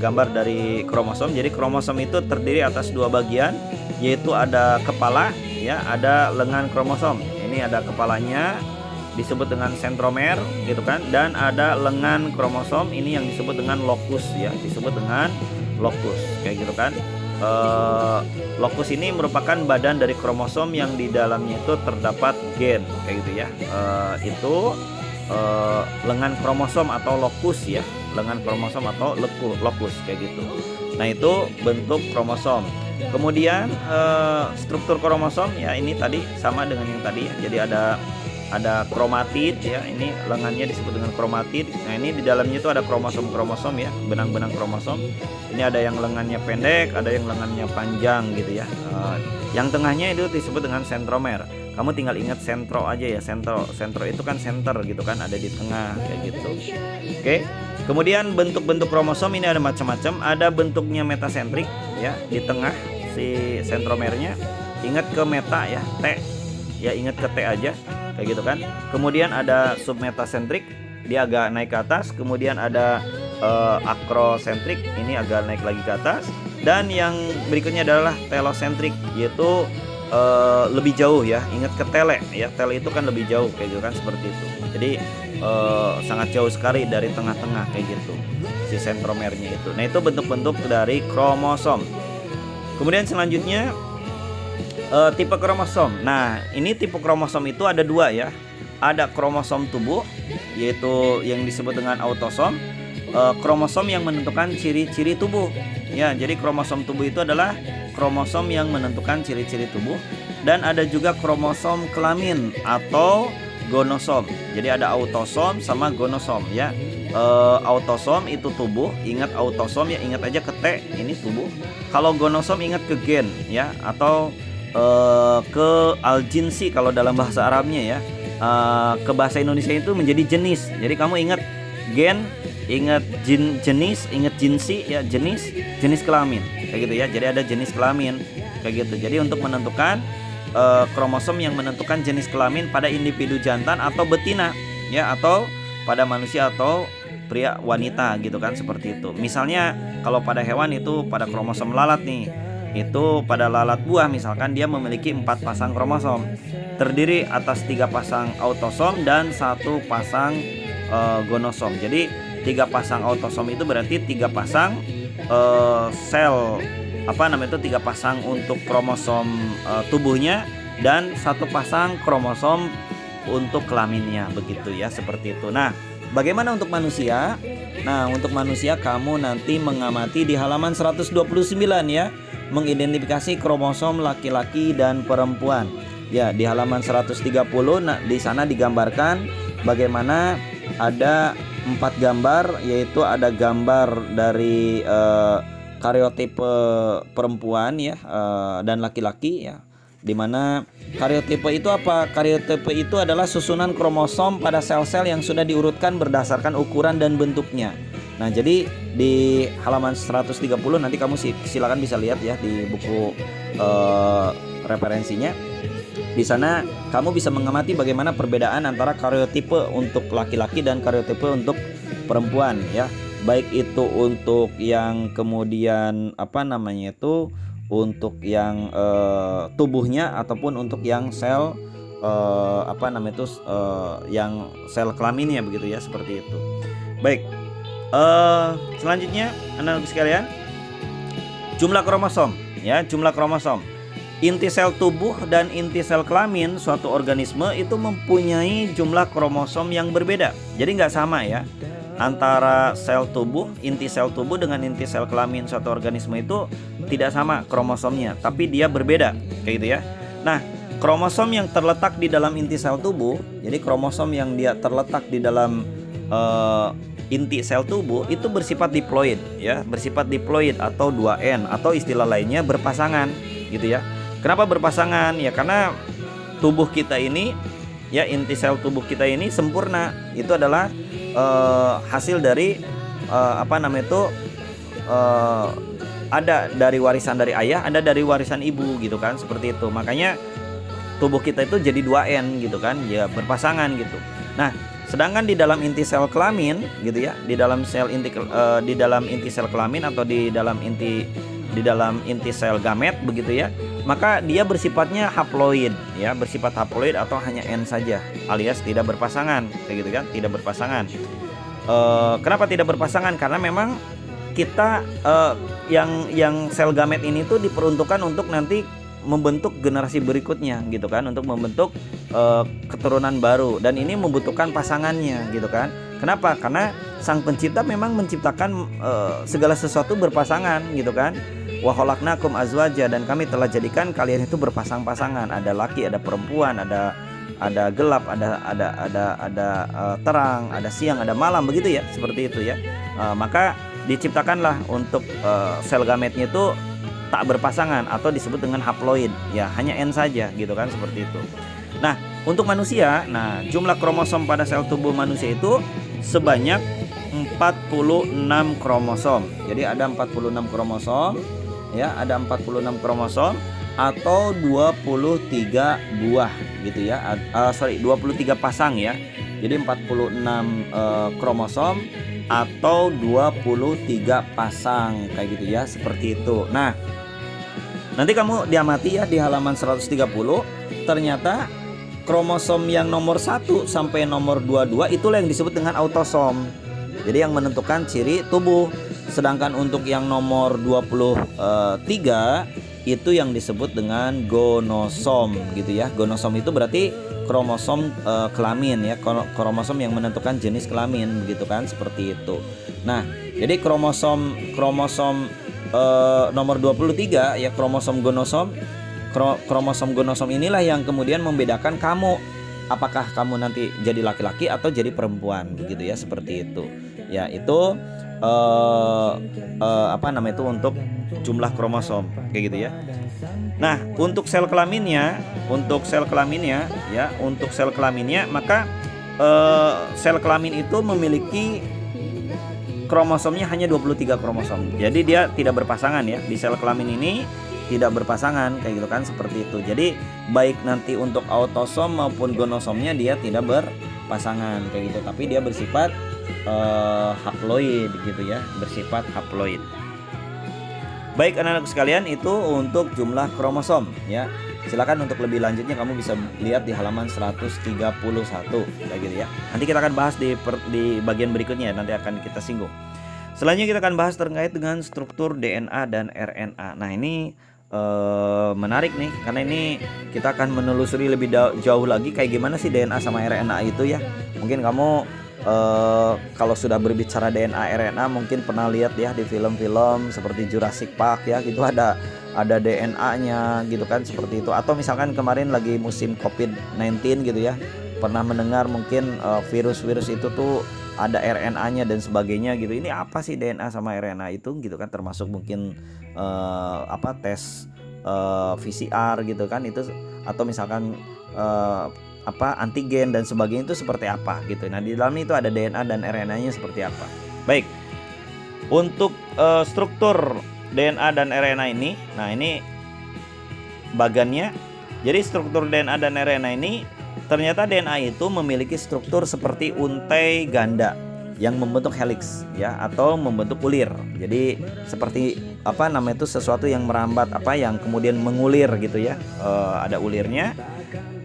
gambar dari kromosom. Jadi kromosom itu terdiri atas dua bagian, yaitu ada kepala ya, ada lengan kromosom. Ini ada kepalanya disebut dengan sentromer gitu kan, dan ada lengan kromosom ini yang disebut dengan lokus ya, disebut dengan lokus kayak gitu kan. Lokus ini merupakan badan dari kromosom yang di dalamnya itu terdapat gen kayak gitu ya. Itu lengan kromosom atau lokus ya, lengan kromosom atau lokus kayak gitu. Nah, itu bentuk kromosom. Kemudian struktur kromosom ya, ini tadi sama dengan yang tadi ya. Jadi ada kromatid ya, ini lengannya disebut dengan kromatid. Nah, ini di dalamnya itu ada kromosom ya, benang-benang kromosom. Ini ada yang lengannya pendek, ada yang lengannya panjang gitu ya. Yang tengahnya itu disebut dengan sentromer. Kamu tinggal ingat sentro aja ya, sentro itu kan center gitu kan, ada di tengah kayak gitu. Oke. Kemudian bentuk-bentuk kromosom ini ada macam-macam. Ada bentuknya metasentrik ya, di tengah si sentromernya. Ingat ke meta ya, T. Ya, ingat ke T aja kayak gitu kan. Kemudian ada submetasentrik, dia agak naik ke atas. Kemudian ada akrosentrik, ini agak naik lagi ke atas. Dan yang berikutnya adalah telosentrik, yaitu lebih jauh ya. Ingat ke tele ya, tele itu kan lebih jauh kayak gitu kan, seperti itu. Jadi sangat jauh sekali dari tengah-tengah kayak gitu si sentromernya itu. Nah, itu bentuk-bentuk dari kromosom. Kemudian selanjutnya tipe kromosom. Nah, ini tipe kromosom itu ada dua ya. Ada kromosom tubuh, yaitu yang disebut dengan autosom. Kromosom yang menentukan ciri-ciri tubuh. Ya, jadi kromosom tubuh itu adalah kromosom yang menentukan ciri-ciri tubuh. Dan ada juga kromosom kelamin atau gonosom. Jadi ada autosom sama gonosom ya. Autosom itu tubuh, ingat autosom ya, ingat aja ke T, ini tubuh. Kalau gonosom ingat ke gen ya, atau ke aljinsi kalau dalam bahasa Arabnya ya. Ke bahasa Indonesia itu menjadi jenis. Jadi kamu ingat gen, ingat jenis, ingat jinsi ya, jenis kelamin kayak gitu ya. Jadi ada jenis kelamin kayak gitu. Jadi untuk menentukan kromosom yang menentukan jenis kelamin pada individu jantan atau betina ya, atau pada manusia atau pria wanita gitu kan, seperti itu. Misalnya kalau pada hewan itu pada kromosom lalat nih, itu pada lalat buah misalkan dia memiliki 4 pasang kromosom, terdiri atas 3 pasang autosom dan 1 pasang gonosom. Jadi 3 pasang autosom itu berarti 3 pasang sel itu 3 pasang untuk kromosom tubuhnya dan 1 pasang kromosom untuk kelaminnya, begitu ya, seperti itu. Nah, bagaimana untuk manusia? Nah, untuk manusia kamu nanti mengamati di halaman 129 ya, mengidentifikasi kromosom laki-laki dan perempuan. Ya, di halaman 130 nah di sana digambarkan bagaimana ada 4 gambar, yaitu ada gambar dari karyotipe perempuan ya, dan laki-laki ya. Dimana karyotipe itu apa? Karyotipe itu adalah susunan kromosom pada sel-sel yang sudah diurutkan berdasarkan ukuran dan bentuknya. Nah, jadi di halaman 130 nanti kamu silakan bisa lihat ya di buku referensinya. Di sana kamu bisa mengamati bagaimana perbedaan antara karyotipe untuk laki-laki dan karyotipe untuk perempuan ya. Baik itu untuk yang kemudian untuk yang tubuhnya ataupun untuk yang sel yang sel kelaminnya, begitu ya, seperti itu. Baik. Selanjutnya anak-anak sekalian, jumlah kromosom ya, jumlah kromosom. Inti sel tubuh dan inti sel kelamin suatu organisme itu mempunyai jumlah kromosom yang berbeda. Jadi nggak sama ya, antara sel tubuh, inti sel tubuh dengan inti sel kelamin suatu organisme itu tidak sama kromosomnya, tapi dia berbeda kayak gitu ya. Nah, kromosom yang terletak di dalam inti sel tubuh, jadi kromosom yang dia terletak di dalam inti sel tubuh itu bersifat diploid ya, bersifat diploid atau 2N atau istilah lainnya berpasangan gitu ya. Kenapa berpasangan? Ya karena tubuh kita ini ya, inti sel tubuh kita ini sempurna. Itu adalah hasil dari ada dari warisan dari ayah, ada dari warisan ibu gitu kan, seperti itu. Makanya tubuh kita itu jadi 2N gitu kan, ya berpasangan gitu. Nah, sedangkan di dalam inti sel kelamin gitu ya, di dalam inti sel kelamin atau di dalam inti sel gamet begitu ya, maka dia bersifatnya haploid ya, bersifat haploid atau hanya N saja, alias tidak berpasangan kayak gitu kan, tidak berpasangan. Kenapa tidak berpasangan? Karena memang kita yang sel gamet ini tuh diperuntukkan untuk nanti membentuk generasi berikutnya gitu kan, untuk membentuk keturunan baru, dan ini membutuhkan pasangannya gitu kan. Kenapa? Karena sang pencipta memang menciptakan segala sesuatu berpasangan gitu kan. Wa khalaqnakum azwaja, dan kami telah jadikan kalian itu berpasang-pasangan, ada laki, ada perempuan, ada gelap, ada terang, ada siang, ada malam, begitu ya, seperti itu ya. Maka diciptakanlah untuk sel gametnya itu tak berpasangan atau disebut dengan haploid ya, hanya N saja gitu kan, seperti itu. Nah, untuk manusia, nah jumlah kromosom pada sel tubuh manusia itu sebanyak 46 kromosom. Jadi ada 46 kromosom ya, ada 46 kromosom atau 23 buah gitu ya. 23 pasang ya. Jadi 46 kromosom atau 23 pasang kayak gitu ya, seperti itu. Nah, nanti kamu diamati ya di halaman 130, ternyata kromosom yang nomor 1 sampai nomor 22 itulah yang disebut dengan autosom. Jadi yang menentukan ciri tubuh. Sedangkan untuk yang nomor 23 itu yang disebut dengan gonosom gitu ya. Gonosom itu berarti kromosom kelamin ya, kromosom yang menentukan jenis kelamin begitu kan, seperti itu. Nah, jadi kromosom nomor 23 ya, kromosom gonosom inilah yang kemudian membedakan kamu apakah kamu nanti jadi laki-laki atau jadi perempuan begitu ya, seperti itu. Ya, itu apa namanya itu untuk jumlah kromosom kayak gitu ya. Nah, untuk sel kelaminnya maka sel kelamin itu memiliki kromosomnya hanya 23 kromosom. Jadi dia tidak berpasangan ya. Di sel kelamin ini tidak berpasangan kayak gitu kan, seperti itu. Jadi baik nanti untuk autosom maupun gonosomnya dia tidak berpasangan kayak gitu, tapi dia bersifat haploid gitu ya, bersifat haploid. Baik anak-anak sekalian, itu untuk jumlah kromosom ya. Silakan untuk lebih lanjutnya kamu bisa lihat di halaman 131 kayak gitu ya. Nanti kita akan bahas di bagian berikutnya, nanti akan kita singgung. Selanjutnya kita akan bahas terkait dengan struktur DNA dan RNA. Nah, ini menarik nih, karena ini kita akan menelusuri lebih jauh lagi kayak gimana sih DNA sama RNA itu ya. Mungkin kamu kalau sudah berbicara DNA RNA mungkin pernah lihat ya di film-film seperti Jurassic Park ya, gitu ada DNA-nya gitu kan, seperti itu. Atau misalkan kemarin lagi musim COVID-19 gitu ya, pernah mendengar mungkin virus-virus itu tuh ada RNA-nya dan sebagainya gitu. Ini apa sih DNA sama RNA itu gitu kan, termasuk mungkin tes PCR gitu kan itu, atau misalkan antigen dan sebagainya itu seperti apa gitu. Nah, di dalamnya itu ada DNA dan RNA-nya seperti apa. Baik. Untuk struktur DNA dan RNA ini, nah ini bagannya. Jadi struktur DNA dan RNA ini, ternyata DNA itu memiliki struktur seperti untai ganda yang membentuk helix ya, atau membentuk ulir. Jadi seperti itu sesuatu yang merambat, yang kemudian mengulir gitu ya. Ada ulirnya.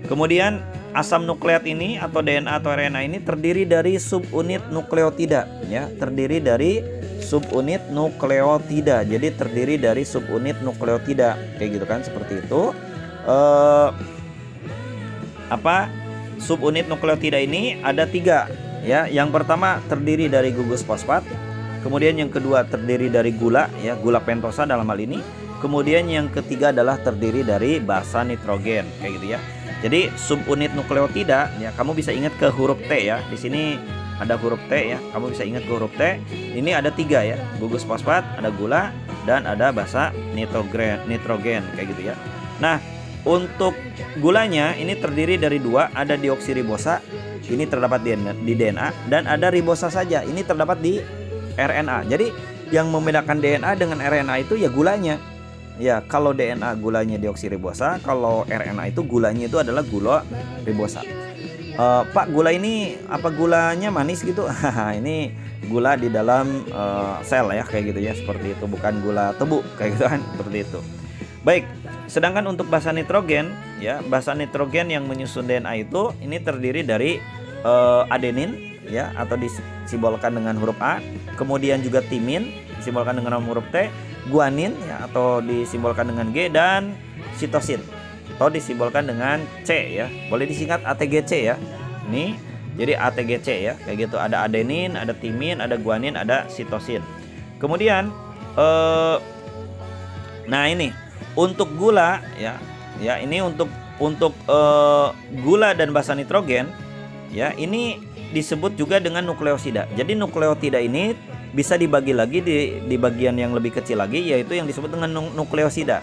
Kemudian asam nukleat ini atau DNA atau RNA ini terdiri dari subunit nukleotida ya, terdiri dari subunit nukleotida. Jadi terdiri dari subunit nukleotida kayak gitu kan, seperti itu. Subunit nukleotida ini ada 3 ya. Yang pertama terdiri dari gugus fosfat, kemudian yang kedua terdiri dari gula ya, gula pentosa dalam hal ini. Kemudian yang ketiga adalah terdiri dari basa nitrogen kayak gitu ya. Jadi subunit nukleotida ya, kamu bisa ingat ke huruf T ya. Di sini ada huruf T ya, kamu bisa ingat ke huruf T. Ini ada 3 ya, gugus fosfat, ada gula, dan ada basa nitrogen kayak gitu ya. Nah, untuk gulanya ini terdiri dari 2, ada deoksiribosa, ini terdapat di DNA, dan ada ribosa saja, ini terdapat di RNA. Jadi yang membedakan DNA dengan RNA itu ya gulanya. Ya, kalau DNA gulanya deoksiribosa, kalau RNA itu gulanya itu adalah gula ribosa. Pak, gula ini apa gulanya manis gitu? Ini gula di dalam sel ya, kayak gitu ya, seperti itu, bukan gula tebu kayak gitu kan, seperti itu. Baik, sedangkan untuk basa nitrogen ya, basa nitrogen yang menyusun DNA itu ini terdiri dari adenin ya, atau disimbolkan dengan huruf A, kemudian juga timin disimbolkan dengan huruf T, guanin ya, atau disimbolkan dengan G, dan sitosin atau disimbolkan dengan C ya, boleh disingkat ATGC ya. Ini jadi ATGC ya, kayak gitu. Ada adenin, ada timin, ada guanin, ada sitosin. Kemudian nah ini untuk gula ya, ini untuk gula dan basa nitrogen ya, ini disebut juga dengan nukleosida. Jadi nukleotida ini bisa dibagi lagi di bagian yang lebih kecil lagi, yaitu yang disebut dengan nukleosida.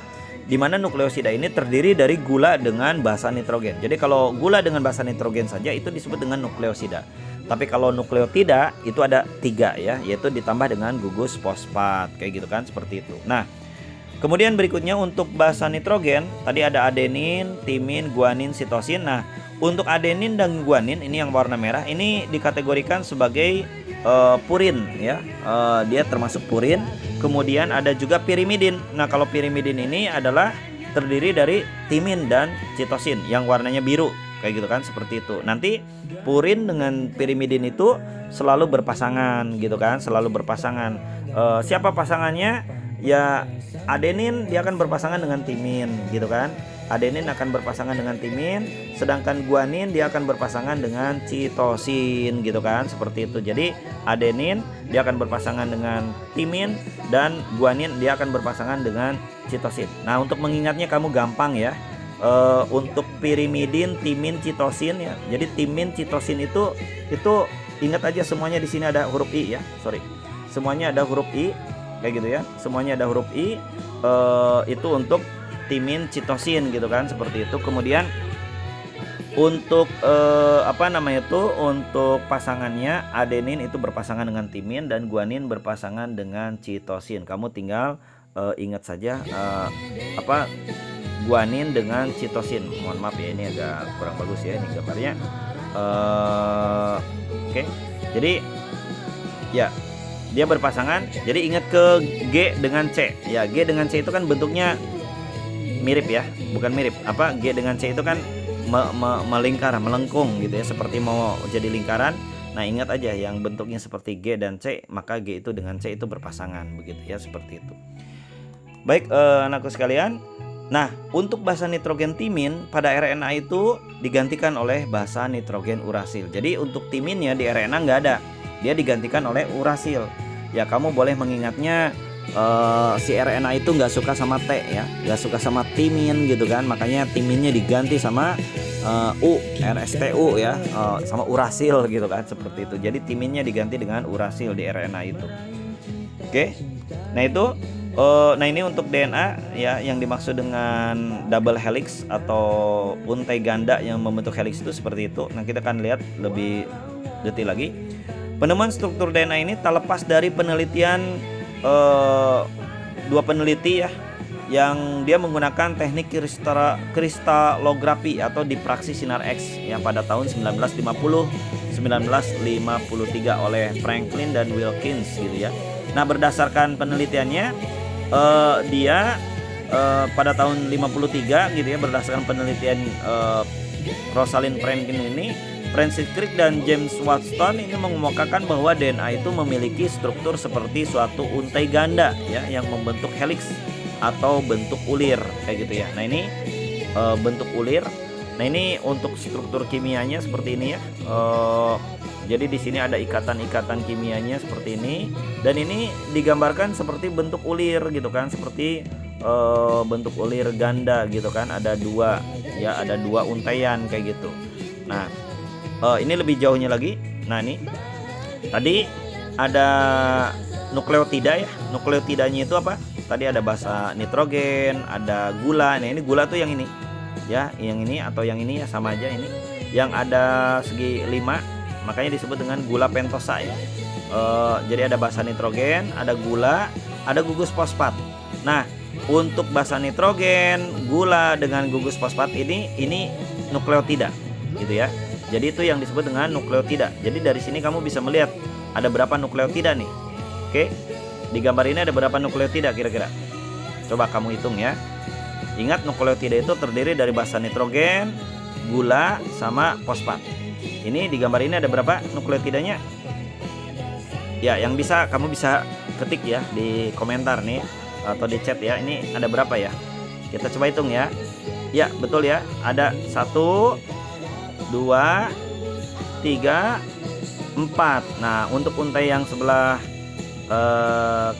Di mana nukleosida ini terdiri dari gula dengan basa nitrogen. Jadi kalau gula dengan basa nitrogen saja itu disebut dengan nukleosida. Tapi kalau nukleotida itu ada 3 ya, yaitu ditambah dengan gugus fosfat kayak gitu kan, seperti itu. Nah, kemudian berikutnya untuk basa nitrogen tadi ada adenin, timin, guanin, sitosin. Nah, untuk adenin dan guanin ini yang warna merah ini dikategorikan sebagai purin ya. Dia termasuk purin. Kemudian ada juga pirimidin. Nah, kalau pirimidin ini adalah terdiri dari timin dan citosin yang warnanya biru kayak gitu kan, seperti itu. Nanti purin dengan pirimidin itu selalu berpasangan gitu kan, selalu berpasangan. Siapa pasangannya? Ya adenin dia akan berpasangan dengan timin gitu kan. Adenin akan berpasangan dengan timin, sedangkan guanin dia akan berpasangan dengan citosin gitu kan, seperti itu. Jadi adenin dia akan berpasangan dengan timin dan guanin dia akan berpasangan dengan citosin. Nah, untuk mengingatnya kamu gampang ya. Untuk pirimidin, timin, citosin ya. Jadi timin, citosin itu ingat aja semuanya di sini ada huruf i ya. Sorry. Semuanya ada huruf i kayak gitu ya. Semuanya ada huruf i. Itu untuk timin, citosin gitu kan, seperti itu. Kemudian untuk untuk pasangannya adenin itu berpasangan dengan timin dan guanin berpasangan dengan citosin. Kamu tinggal ingat saja guanin dengan citosin. Mohon maaf ya, ini agak kurang bagus ya ini gambarnya. Oke. Jadi ya dia berpasangan. Jadi ingat ke G dengan C. Ya, G dengan C itu kan bentuknya mirip ya, bukan mirip. G dengan C itu kan melingkar, melengkung gitu ya, seperti mau jadi lingkaran. Nah, ingat aja yang bentuknya seperti G dan C, maka G itu dengan C itu berpasangan begitu ya, seperti itu. Baik, anakku sekalian. Nah, untuk basa nitrogen timin pada RNA itu digantikan oleh basa nitrogen urasil. Jadi untuk timinnya di RNA nggak ada, dia digantikan oleh urasil. Ya, kamu boleh mengingatnya si RNA itu nggak suka sama T ya, nggak suka sama timin gitu kan, makanya timinnya diganti sama RSTU ya, sama urasil gitu kan, seperti itu. Jadi timinnya diganti dengan urasil di RNA itu. Oke, nah itu nah ini untuk DNA ya, yang dimaksud dengan double helix atau untai ganda yang membentuk helix itu seperti itu. Nah, kita akan lihat lebih detail lagi. Penemuan struktur DNA ini tak lepas dari penelitian dua peneliti ya, yang dia menggunakan teknik kristalografi atau dipraksi sinar X ya pada tahun 1953 oleh Franklin dan Wilkins gitu ya. Nah, berdasarkan penelitiannya dia pada tahun 53 gitu ya, berdasarkan penelitian Rosalind Franklin ini, Francis Crick dan James Watson ini mengemukakan bahwa DNA itu memiliki struktur seperti suatu untai ganda ya, yang membentuk helix atau bentuk ulir kayak gitu ya. Nah, ini bentuk ulir. Nah, ini untuk struktur kimianya seperti ini ya. Jadi di sini ada ikatan-ikatan kimianya seperti ini, dan ini digambarkan seperti bentuk ulir gitu kan, seperti bentuk ulir ganda gitu kan. Ada dua ya, ada dua untaian kayak gitu. Nah, ini lebih jauhnya lagi. Nah, ini tadi ada nukleotida ya. Nukleotidanya itu apa? Tadi ada basa nitrogen, ada gula. Nah, ini gula tuh yang ini ya, yang ini atau yang ini ya, sama aja ini. Yang ada segi 5, makanya disebut dengan gula pentosa ya. Jadi ada basa nitrogen, ada gula, ada gugus fosfat. Nah, untuk basa nitrogen, gula dengan gugus fosfat ini nukleotida gitu ya. Jadi itu yang disebut dengan nukleotida. Jadi dari sini kamu bisa melihat ada berapa nukleotida nih. Oke, di gambar ini ada berapa nukleotida kira-kira? Coba kamu hitung ya. Ingat, nukleotida itu terdiri dari basa nitrogen, gula, sama fosfat. Ini di gambar ini ada berapa nukleotidanya? Ya, yang kamu bisa ketik ya di komentar nih atau di chat ya. Ini ada berapa ya? Kita coba hitung ya. Ya, betul ya. Ada 1, 2, 3, 4. Nah, untuk untai yang sebelah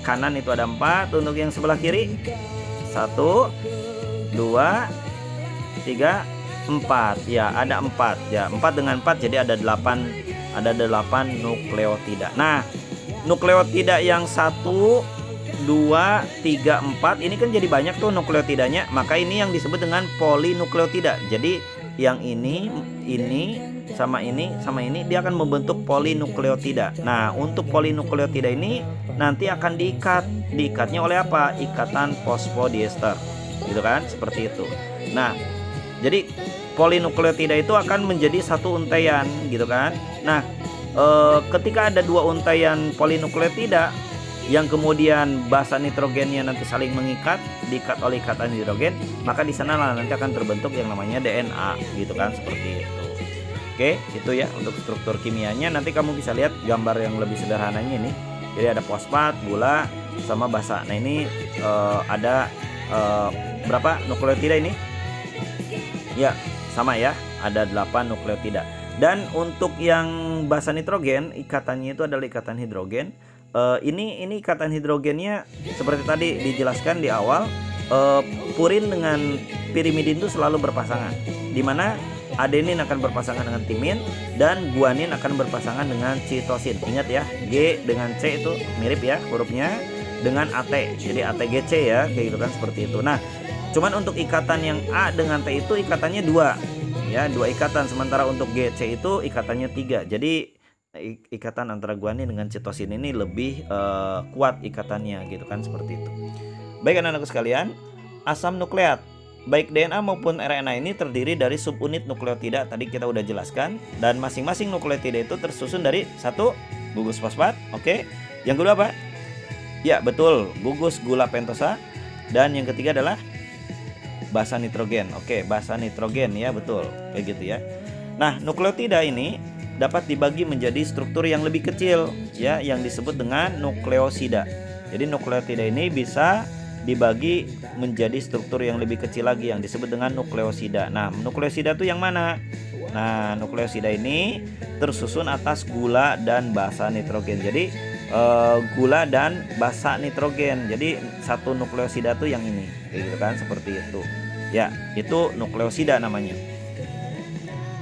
kanan itu ada 4. Untuk yang sebelah kiri 1, 2, 3, 4. Ya, ada 4. Ya, 4 dengan 4 jadi ada 8. Ada 8 nukleotida. Nah, nukleotida yang 1, 2, 3, 4 ini kan jadi banyak tuh nukleotidanya. Maka ini yang disebut dengan polinukleotida. Jadi yang ini sama ini dia akan membentuk polinukleotida. Nah, untuk polinukleotida ini nanti akan diikatnya oleh apa? Ikatan fosfodiester gitu kan, seperti itu. Nah, jadi polinukleotida itu akan menjadi satu untaian gitu kan. Nah, ketika ada dua untaian polinukleotida yang kemudian basa nitrogennya nanti saling mengikat, diikat oleh ikatan hidrogen, maka di sana nanti akan terbentuk yang namanya DNA, gitu kan, seperti itu. Oke, itu ya untuk struktur kimianya. Nanti kamu bisa lihat gambar yang lebih sederhananya ini. Jadi ada fosfat, gula, sama basa. Nah ini ada berapa nukleotida ini? Ya, sama ya, ada 8 nukleotida. Dan untuk yang basa nitrogen, ikatannya itu adalah ikatan hidrogen. Ini ikatan hidrogennya seperti tadi dijelaskan di awal, purin dengan pirimidin itu selalu berpasangan, dimana adenin akan berpasangan dengan timin dan guanin akan berpasangan dengan citosin. Ingat ya, G dengan C itu mirip ya hurufnya dengan AT, jadi ATGC ya, kayak gitu kan, seperti itu. Nah, cuman untuk ikatan yang A dengan T itu ikatannya 2 ya, 2 ikatan, sementara untuk GC itu ikatannya 3. Jadi ikatan antara guanin dengan citosin ini lebih kuat ikatannya, gitu kan, seperti itu. Baik anak-anakku sekalian, asam nukleat baik DNA maupun RNA ini terdiri dari subunit nukleotida, tadi kita udah jelaskan, dan masing-masing nukleotida itu tersusun dari satu gugus fosfat, oke. Yang kedua apa? Ya betul, gugus gula pentosa, dan yang ketiga adalah basa nitrogen. Oke, basa nitrogen ya, betul, kayak gitu ya. Nah, nukleotida ini dapat dibagi menjadi struktur yang lebih kecil ya, yang disebut dengan nukleosida. Jadi nukleotida ini bisa dibagi menjadi struktur yang lebih kecil lagi yang disebut dengan nukleosida. Nah, nukleosida itu yang mana? Nah, nukleosida ini tersusun atas gula dan basa nitrogen. Jadi gula dan basa nitrogen. Jadi satu nukleosida itu yang ini, kayak gitu kan, seperti itu. Ya, itu nukleosida namanya.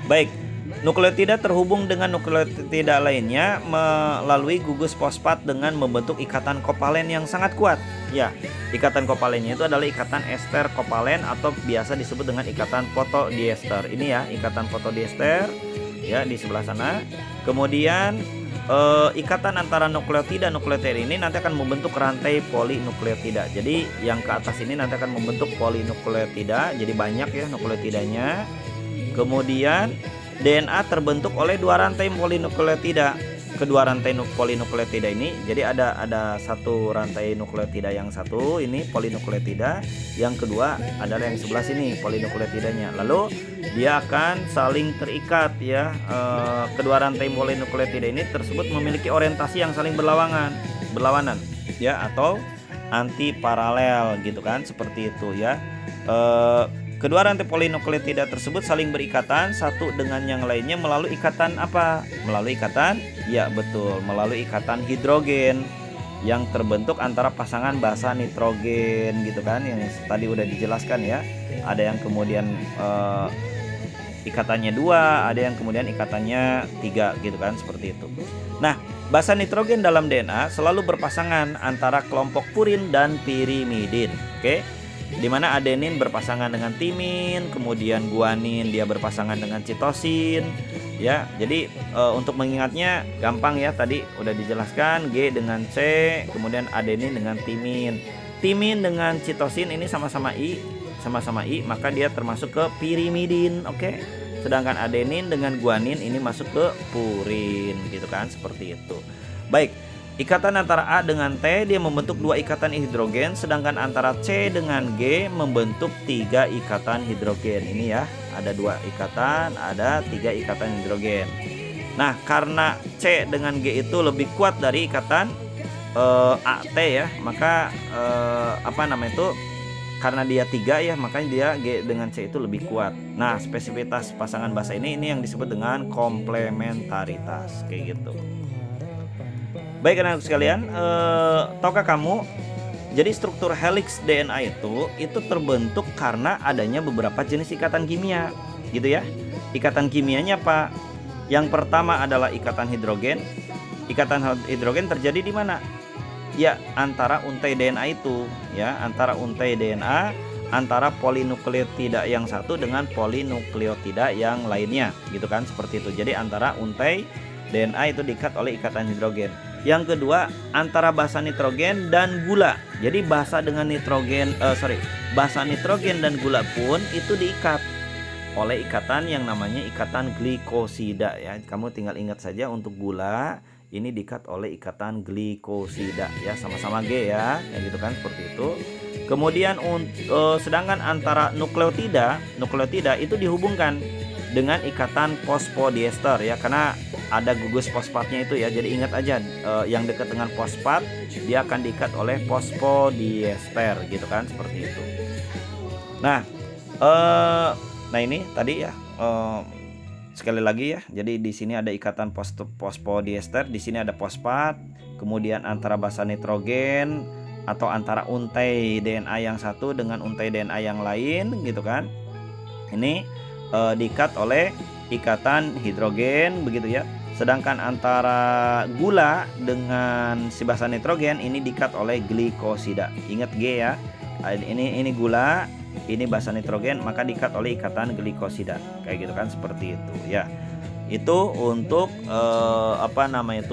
Baik, nukleotida terhubung dengan nukleotida lainnya melalui gugus fosfat dengan membentuk ikatan kovalen yang sangat kuat. Ya, ikatan kovalennya itu adalah ikatan ester kovalen atau biasa disebut dengan ikatan fotodiester. Ini ya, ikatan fotodiester ya di sebelah sana. Kemudian ikatan antara nukleotida ini nanti akan membentuk rantai polinukleotida. Jadi yang ke atas ini nanti akan membentuk polinukleotida. Jadi banyak ya nukleotidanya. Kemudian DNA terbentuk oleh 2 rantai polinukleotida. Kedua rantai polinukleotida ini, jadi ada satu rantai nukleotida yang satu ini polinukleotida, yang kedua adalah yang sebelah sini polinukleotidanya. Lalu dia akan saling terikat ya. Kedua rantai polinukleotida ini tersebut memiliki orientasi yang saling berlawanan ya, atau anti paralel, gitu kan, seperti itu ya. Kedua rantai polinukleotida tersebut saling berikatan satu dengan yang lainnya melalui ikatan apa? Melalui ikatan, ya betul, melalui ikatan hidrogen yang terbentuk antara pasangan basa nitrogen, gitu kan, yang tadi udah dijelaskan ya. Ada yang kemudian ikatannya 2, ada yang kemudian ikatannya 3, gitu kan, seperti itu. Nah, basa nitrogen dalam DNA selalu berpasangan antara kelompok purin dan pirimidin, oke? Di mana adenin berpasangan dengan timin, kemudian guanin dia berpasangan dengan citosin ya. Jadi untuk mengingatnya gampang ya, tadi udah dijelaskan, G dengan C, kemudian adenin dengan timin. Timin dengan citosin ini sama-sama I, maka dia termasuk ke pirimidin, oke. Sedangkan adenin dengan guanin ini masuk ke purin, gitu kan, seperti itu. Baik, ikatan antara A dengan T dia membentuk 2 ikatan hidrogen, sedangkan antara C dengan G membentuk 3 ikatan hidrogen. Ini ya, ada 2 ikatan, ada 3 ikatan hidrogen. Nah, karena C dengan G itu lebih kuat dari ikatan AT ya, maka karena dia 3 ya, makanya dia G dengan C itu lebih kuat. Nah, spesifitas pasangan basa ini yang disebut dengan komplementaritas, kayak gitu. Baik anak-anak sekalian, tahukah kamu, jadi struktur helix DNA itu terbentuk karena adanya beberapa jenis ikatan kimia, gitu ya. Ikatan kimianya apa? Yang pertama adalah ikatan hidrogen. Ikatan hidrogen terjadi di mana? Ya, antara untai DNA itu, ya, antara untai DNA, antara polinukleotida yang satu dengan polinukleotida yang lainnya, gitu kan, seperti itu. Jadi antara untai DNA itu diikat oleh ikatan hidrogen. Yang kedua, antara basa nitrogen dan gula. Jadi basa nitrogen dan gula pun itu diikat. oleh ikatan yang namanya ikatan glikosida ya. Kamu tinggal ingat saja untuk gula ini diikat oleh ikatan glikosida ya, sama-sama G ya, kayak gitu kan, seperti itu. Kemudian sedangkan antara nukleotida itu dihubungkan dengan ikatan fosfodiester ya, karena ada gugus fosfatnya itu ya. Jadi ingat aja yang dekat dengan fosfat dia akan diikat oleh fosfodiester gitu kan, seperti itu. Nah, ini tadi ya, sekali lagi ya. Jadi di sini ada ikatan fosfodiester, di sini ada fosfat, kemudian antara basa nitrogen atau antara untai DNA yang satu dengan untai DNA yang lain gitu kan. Ini diikat oleh ikatan hidrogen begitu ya. Sedangkan antara gula dengan si basa nitrogen ini diikat oleh glikosida. Ingat G ya. Ini gula, ini basa nitrogen, maka diikat oleh ikatan glikosida. Kayak gitu kan, seperti itu ya. Itu untuk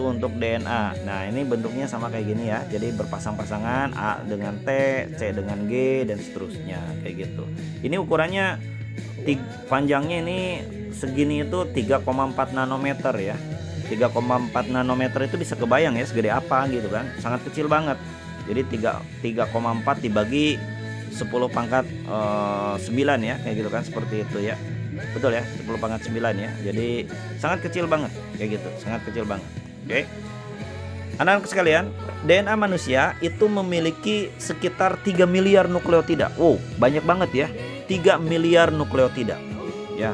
untuk DNA. Nah, ini bentuknya sama kayak gini ya. Jadi berpasang-pasangan, A dengan T, C dengan G dan seterusnya kayak gitu. Ini ukurannya panjangnya ini segini itu 3,4 nanometer ya. 3,4 nanometer itu bisa kebayang ya segede apa gitu kan. Sangat kecil banget. Jadi 3,4 dibagi 10 pangkat 9 ya, kayak gitu kan, seperti itu ya. Betul ya, 10 pangkat 9 ya. Jadi sangat kecil banget kayak gitu, sangat kecil banget. Oke. Anak-anak sekalian, DNA manusia itu memiliki sekitar 3 miliar nukleotida. Wow, banyak banget ya. 3 miliar nukleotida. Ya.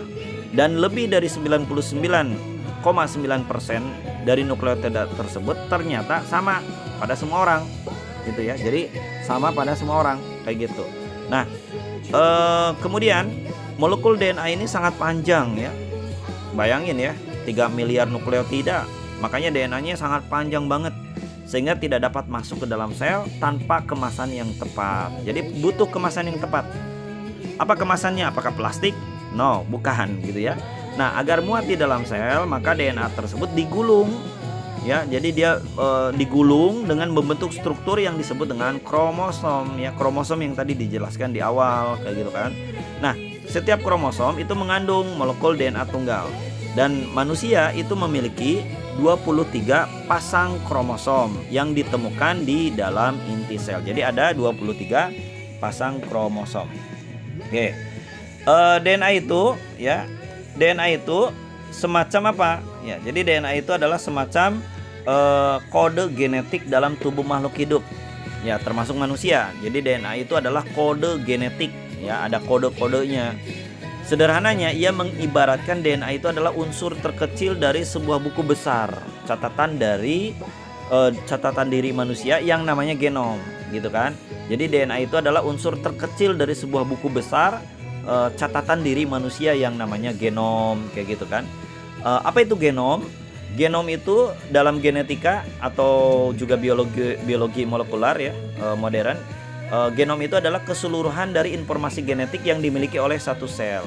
Dan lebih dari 99,9% dari nukleotida tersebut ternyata sama pada semua orang. Gitu ya. Jadi sama pada semua orang kayak gitu. Nah, kemudian molekul DNA ini sangat panjang ya. Bayangin ya, 3 miliar nukleotida. Makanya DNA-nya sangat panjang banget, sehingga tidak dapat masuk ke dalam sel tanpa kemasan yang tepat. Jadi butuh kemasan yang tepat. Apa kemasannya? Apakah plastik? No, bukan gitu ya. Nah, agar muat di dalam sel, maka DNA tersebut digulung. Ya, jadi dia digulung dengan membentuk struktur yang disebut dengan kromosom ya, kromosom yang tadi dijelaskan di awal kayak gitu kan. Nah, setiap kromosom itu mengandung molekul DNA tunggal dan manusia itu memiliki 23 pasang kromosom yang ditemukan di dalam inti sel. Jadi ada 23 pasang kromosom. Oke. DNA itu ya, DNA itu semacam apa? Ya, jadi DNA itu adalah semacam kode genetik dalam tubuh makhluk hidup. Ya, termasuk manusia. Jadi DNA itu adalah kode genetik. Ya, ada kode-kodenya. Sederhananya, ia mengibaratkan DNA itu adalah unsur terkecil dari sebuah buku besar, catatan diri manusia yang namanya genom, gitu kan? Jadi DNA itu adalah unsur terkecil dari sebuah buku besar, catatan diri manusia yang namanya genom, kayak gitu kan? Apa itu genom? Genom itu dalam genetika atau juga biologi molekular ya, modern. Genom itu adalah keseluruhan dari informasi genetik yang dimiliki oleh satu sel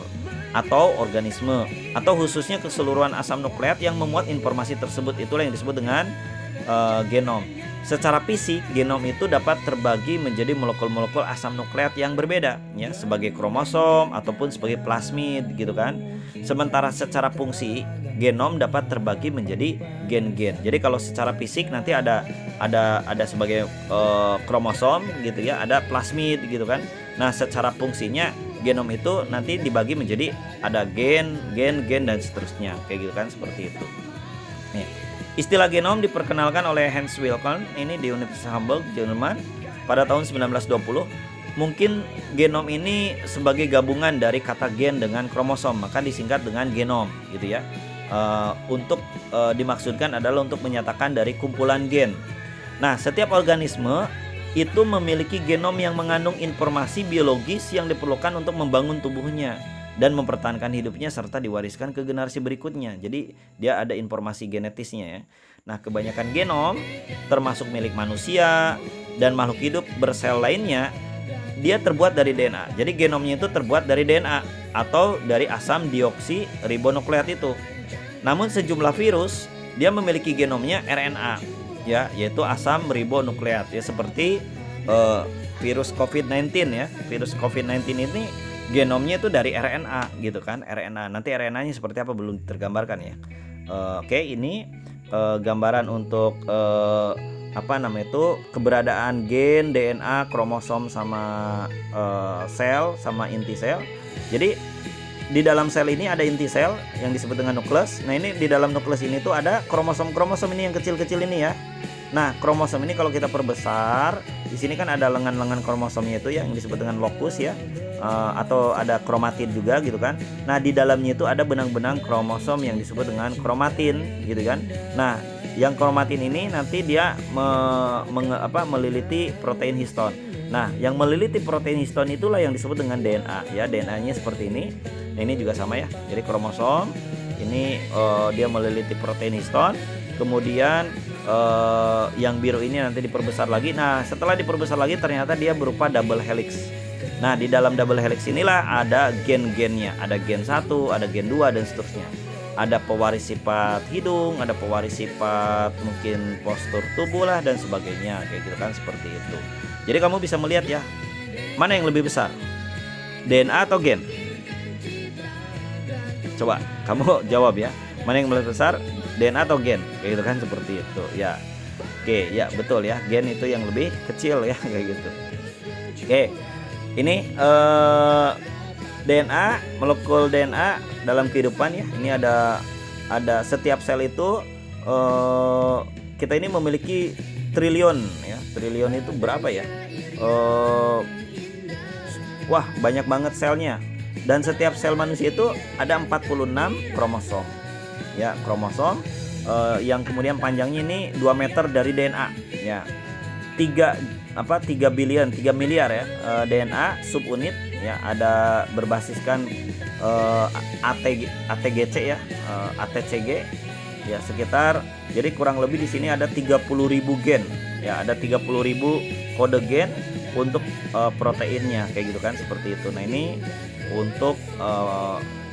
atau organisme, atau khususnya keseluruhan asam nukleat yang memuat informasi tersebut. Itulah yang disebut dengan genom. Secara fisik, genom itu dapat terbagi menjadi molekul-molekul asam nukleat yang berbeda ya, sebagai kromosom ataupun sebagai plasmid gitu kan. Sementara secara fungsi, genom dapat terbagi menjadi gen-gen. Jadi kalau secara fisik nanti ada sebagai kromosom gitu ya, ada plasmid gitu kan. Nah, secara fungsinya genom itu nanti dibagi menjadi ada gen dan seterusnya kayak gitu kan, seperti itu. Nih, istilah genom diperkenalkan oleh Hans Wilhelm ini di Universitas Hamburg, Jerman pada tahun 1920. Mungkin genom ini sebagai gabungan dari kata gen dengan kromosom, maka disingkat dengan genom gitu ya. Dimaksudkan adalah untuk menyatakan dari kumpulan gen. Nah, setiap organisme itu memiliki genom yang mengandung informasi biologis yang diperlukan untuk membangun tubuhnya dan mempertahankan hidupnya serta diwariskan ke generasi berikutnya. Jadi dia ada informasi genetisnya ya. Nah, kebanyakan genom termasuk milik manusia dan makhluk hidup bersel lainnya, dia terbuat dari DNA. Jadi genomnya itu terbuat dari DNA atau dari asam deoksiribonukleat itu. Namun sejumlah virus dia memiliki genomnya RNA ya, yaitu asam ribonukleat ya, seperti virus COVID-19 ya. Virus COVID-19 ini genomnya itu dari RNA gitu kan, RNA. Nanti RNA-nya seperti apa belum tergambarkan ya. Oke, ini gambaran untuk apa namanya itu keberadaan gen, DNA, kromosom sama sel sama inti sel. Jadi di dalam sel ini ada inti sel yang disebut dengan nukleus. Nah, ini di dalam nukleus ini tuh ada kromosom-kromosom ini yang kecil-kecil ini ya. Nah, kromosom ini kalau kita perbesar, di sini kan ada lengan-lengan kromosomnya itu ya, yang disebut dengan lokus ya, atau ada kromatid juga gitu kan. Nah, di dalamnya itu ada benang-benang kromosom yang disebut dengan kromatin gitu kan. Nah, yang kromatin ini nanti dia meliliti protein histon. Nah, yang meliliti protein histon itulah yang disebut dengan DNA ya. DNA-nya seperti ini. Nah, ini juga sama ya. Jadi kromosom ini dia meliliti protein histon. Kemudian yang biru ini nanti diperbesar lagi. Nah, setelah diperbesar lagi ternyata dia berupa double helix. Nah, di dalam double helix inilah ada gen-gennya. Ada gen 1, ada gen 2 dan seterusnya. Ada pewaris sifat hidung, ada pewaris sifat mungkin postur tubuh lah dan sebagainya kayak gitu kan, seperti itu. Jadi kamu bisa melihat ya, mana yang lebih besar? DNA atau gen? Coba kamu jawab ya. Mana yang lebih besar? DNA atau gen? Kayak gitu kan, seperti itu ya. Oke, ya betul ya. Gen itu yang lebih kecil ya, kayak gitu. Oke. Ini DNA, molekul DNA dalam kehidupan ya. Ini ada setiap sel itu kita ini memiliki triliun ya. Triliun itu berapa ya? Wah, banyak banget selnya. Dan setiap sel manusia itu ada 46 kromosom. Ya, kromosom yang kemudian panjangnya ini 2 meter dari DNA ya. 3 miliar ya DNA subunit ya, ada berbasiskan ATGC ya, ATCG ya sekitar. Jadi kurang lebih di sini ada 30.000 gen ya, ada 30.000 kode gen untuk proteinnya kayak gitu kan, seperti itu. Nah, ini untuk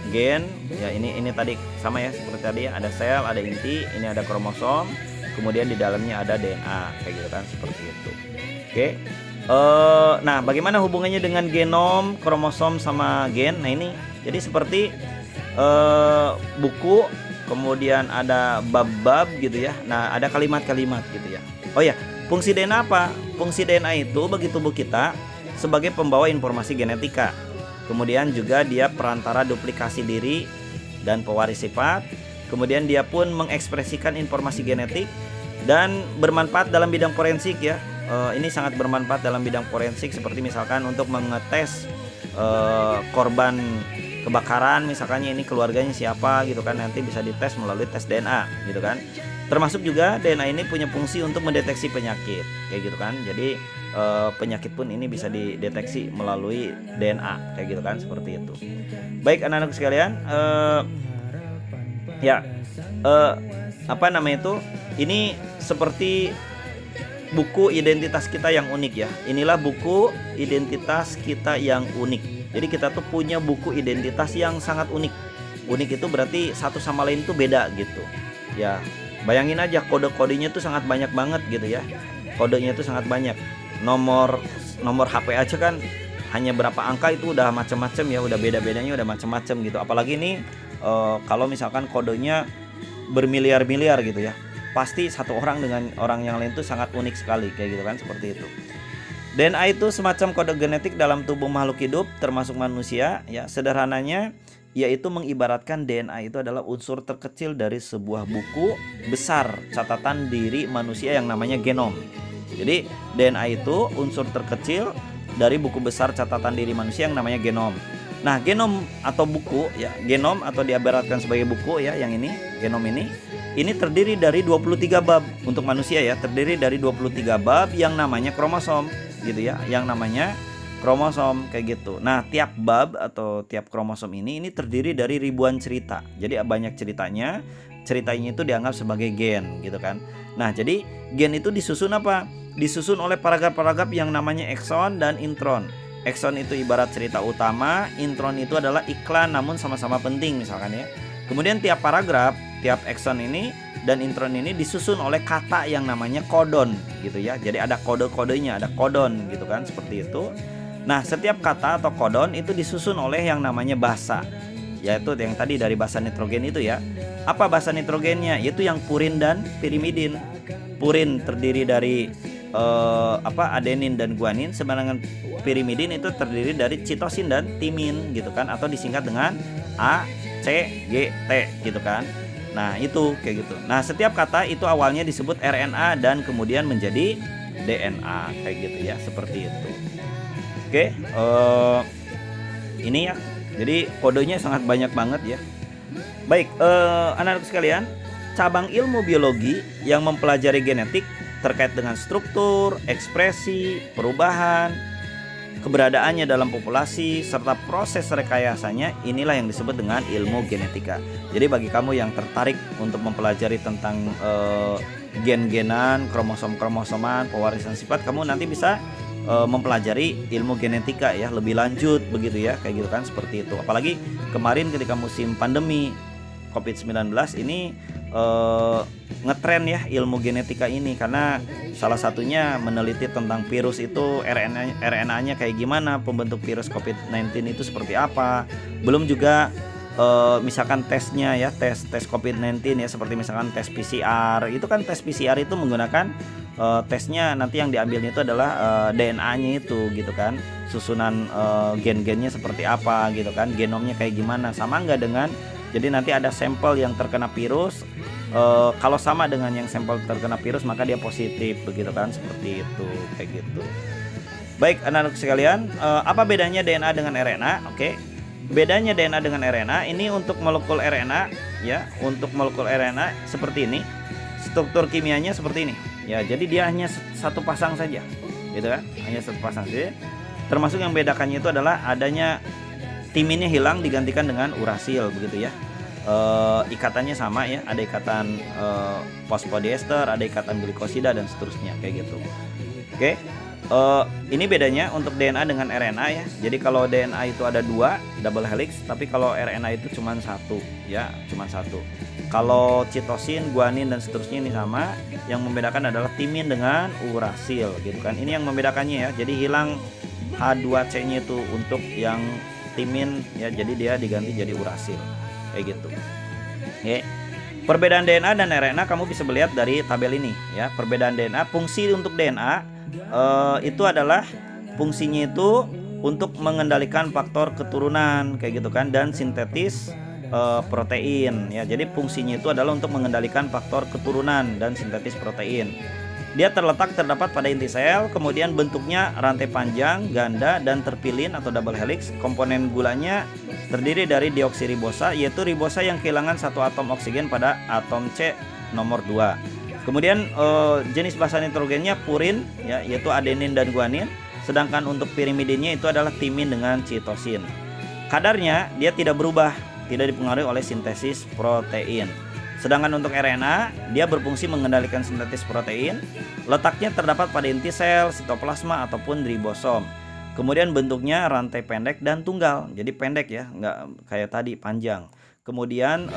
gen ya, ini tadi sama ya seperti tadi ya, ada sel, ada inti, ini ada kromosom, kemudian di dalamnya ada DNA kayak gitu kan, seperti itu. Oke. Nah, bagaimana hubungannya dengan genom, kromosom sama gen? Nah, ini jadi seperti buku, kemudian ada bab-bab gitu ya. Nah, ada kalimat-kalimat gitu ya. Oh ya, fungsi DNA apa? Fungsi DNA itu bagi tubuh kita sebagai pembawa informasi genetika. Kemudian juga dia perantara duplikasi diri dan pewaris sifat. Kemudian dia pun mengekspresikan informasi genetik dan bermanfaat dalam bidang forensik ya. Ini sangat bermanfaat dalam bidang forensik, seperti misalkan untuk mengetes korban kebakaran, misalkannya ini keluarganya siapa gitu kan, nanti bisa dites melalui tes DNA gitu kan. Termasuk juga DNA ini punya fungsi untuk mendeteksi penyakit kayak gitu kan. Jadi penyakit pun ini bisa dideteksi melalui DNA kayak gitu kan, seperti itu. Baik anak-anak sekalian, apa namanya itu, ini seperti buku identitas kita yang unik ya. Inilah buku identitas kita yang unik. Jadi kita tuh punya buku identitas yang sangat unik. Unik itu berarti satu sama lain tuh beda gitu ya. Bayangin aja, kode-kodenya tuh sangat banyak banget gitu ya. Kodenya tuh sangat banyak. Nomor HP aja kan hanya berapa angka itu udah macam-macam ya, udah beda-bedanya udah macam-macam gitu. Apalagi ini kalau misalkan kodenya bermiliar-miliar gitu ya, pasti satu orang dengan orang yang lain tuh sangat unik sekali kayak gitu kan, seperti itu. DNA itu semacam kode genetik dalam tubuh makhluk hidup termasuk manusia ya. Sederhananya yaitu mengibaratkan DNA itu adalah unsur terkecil dari sebuah buku besar catatan diri manusia yang namanya genom. Jadi DNA itu unsur terkecil dari buku besar catatan diri manusia yang namanya genom. Nah, genom atau buku ya, genom atau diibaratkan sebagai buku ya, yang ini genom ini terdiri dari 23 bab untuk manusia ya, terdiri dari 23 bab yang namanya kromosom gitu ya, yang namanya kromosom kayak gitu. Nah, tiap bab atau tiap kromosom ini terdiri dari ribuan cerita. Jadi banyak ceritanya itu dianggap sebagai gen gitu kan. Nah, jadi gen itu disusun apa? Disusun oleh paragraf-paragraf yang namanya ekson dan intron. Ekson itu ibarat cerita utama, intron itu adalah iklan namun sama-sama penting misalkan ya. Kemudian tiap paragraf, tiap ekson ini dan intron ini disusun oleh kata yang namanya kodon gitu ya. Jadi ada kode-kodenya, ada kodon gitu kan, seperti itu. Nah, setiap kata atau kodon itu disusun oleh yang namanya basa, yaitu yang tadi dari basa nitrogen itu ya. Apa basa nitrogennya? Yaitu yang purin dan pirimidin. Purin terdiri dari adenin dan guanin, sedangkan pirimidin itu terdiri dari citosin dan timin gitu kan, atau disingkat dengan A, C, G, T gitu kan. Nah, itu kayak gitu. Nah, setiap kata itu awalnya disebut RNA dan kemudian menjadi DNA kayak gitu ya, seperti itu. Oke, ini ya. Jadi kodenya sangat banyak banget ya. Baik, anak-anak sekalian, cabang ilmu biologi yang mempelajari genetik terkait dengan struktur, ekspresi, perubahan, keberadaannya dalam populasi, serta proses rekayasanya, inilah yang disebut dengan ilmu genetika. Jadi bagi kamu yang tertarik untuk mempelajari tentang gen-genan, kromosom-kromosoman, pewarisan sifat, kamu nanti bisa mempelajari ilmu genetika ya, lebih lanjut begitu ya, kayak gitu kan, seperti itu. Apalagi kemarin ketika musim pandemi COVID-19 ini ngetren ya ilmu genetika ini, karena salah satunya meneliti tentang virus itu RNA-nya kayak gimana, pembentuk virus COVID-19 itu seperti apa. Belum juga misalkan tesnya ya, tes COVID-19 ya, seperti misalkan tes PCR. Itu kan tes PCR itu menggunakan tesnya nanti yang diambilnya itu adalah DNA-nya itu gitu kan. Susunan gen-gennya seperti apa gitu kan, genomnya kayak gimana, sama enggak dengan, jadi nanti ada sampel yang terkena virus, kalau sama dengan yang sampel terkena virus maka dia positif begitu kan, seperti itu kayak gitu. Baik anak-anak sekalian, apa bedanya DNA dengan RNA? Oke, bedanya DNA dengan RNA ini untuk molekul RNA ya, untuk molekul RNA seperti ini, struktur kimianya seperti ini ya, jadi dia hanya satu pasang saja gitu kan, hanya satu pasang saja. Termasuk yang bedakannya itu adalah adanya timinnya hilang digantikan dengan urasil begitu ya. Ikatannya sama ya, ada ikatan fosfodiester, ada ikatan glikosida dan seterusnya kayak gitu. Oke, ini bedanya untuk DNA dengan RNA ya. Jadi kalau DNA itu ada 2 double helix, tapi kalau RNA itu cuma 1 ya, cuma 1. Kalau citosin, guanin dan seterusnya ini sama. Yang membedakan adalah timin dengan urasil gitu kan. Ini yang membedakannya ya. Jadi hilang H2C-nya itu untuk yang timin ya, jadi dia diganti jadi urasil kayak gitu. Oke. Perbedaan DNA dan RNA kamu bisa melihat dari tabel ini ya. Perbedaan DNA, fungsi untuk DNA itu adalah fungsinya itu untuk mengendalikan faktor keturunan kayak gitu kan, dan sintetis protein ya. Jadi fungsinya itu adalah untuk mengendalikan faktor keturunan dan sintetis protein. Dia terdapat pada inti sel, kemudian bentuknya rantai panjang, ganda, dan terpilin atau double helix. Komponen gulanya terdiri dari deoksiribosa, yaitu ribosa yang kehilangan satu atom oksigen pada atom C nomor 2. Kemudian jenis basa nitrogennya purin, ya, yaitu adenin dan guanin. Sedangkan untuk pirimidinnya itu adalah timin dengan citosin. Kadarnya dia tidak berubah, tidak dipengaruhi oleh sintesis protein. Sedangkan untuk RNA, dia berfungsi mengendalikan sintetis protein. Letaknya terdapat pada inti sel, sitoplasma ataupun ribosom. Kemudian bentuknya rantai pendek dan tunggal. Jadi pendek ya, nggak kayak tadi panjang. Kemudian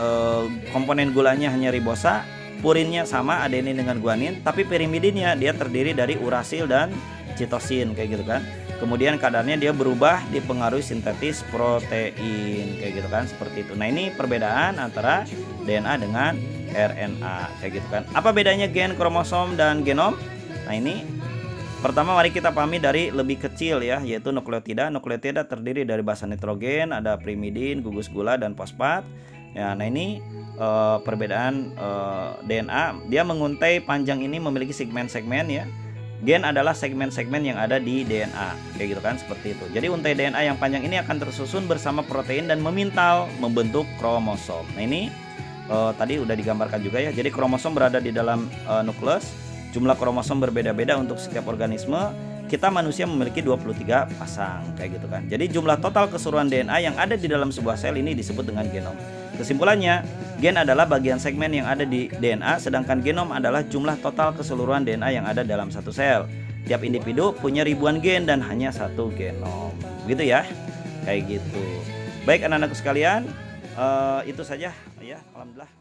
komponen gulanya hanya ribosa, purinnya sama adenin dengan guanin, tapi pirimidinnya dia terdiri dari urasil dan citosin kayak gitu kan. Kemudian kadarnya dia berubah dipengaruhi sintetis protein kayak gitu kan, seperti itu. Nah, ini perbedaan antara DNA dengan RNA kayak gitu kan. Apa bedanya gen, kromosom dan genom? Nah, ini pertama mari kita pahami dari lebih kecil ya, yaitu nukleotida. Nukleotida terdiri dari basa nitrogen, ada pirimidin, gugus gula dan fosfat. Ya, nah ini perbedaan DNA. Dia menguntai panjang ini memiliki segmen-segmen ya. Gen adalah segmen-segmen yang ada di DNA kayak gitu kan, seperti itu. Jadi untai DNA yang panjang ini akan tersusun bersama protein dan memintal membentuk kromosom. Nah, ini tadi udah digambarkan juga ya. Jadi kromosom berada di dalam nukleus. Jumlah kromosom berbeda-beda untuk setiap organisme. Kita manusia memiliki 23 pasang kayak gitu kan. Jadi jumlah total keseluruhan DNA yang ada di dalam sebuah sel ini disebut dengan genom. Kesimpulannya, gen adalah bagian segmen yang ada di DNA, sedangkan genom adalah jumlah total keseluruhan DNA yang ada dalam satu sel. Tiap individu punya ribuan gen dan hanya satu genom. Begitu ya, kayak gitu. Baik anak-anak sekalian, itu saja ya, alhamdulillah.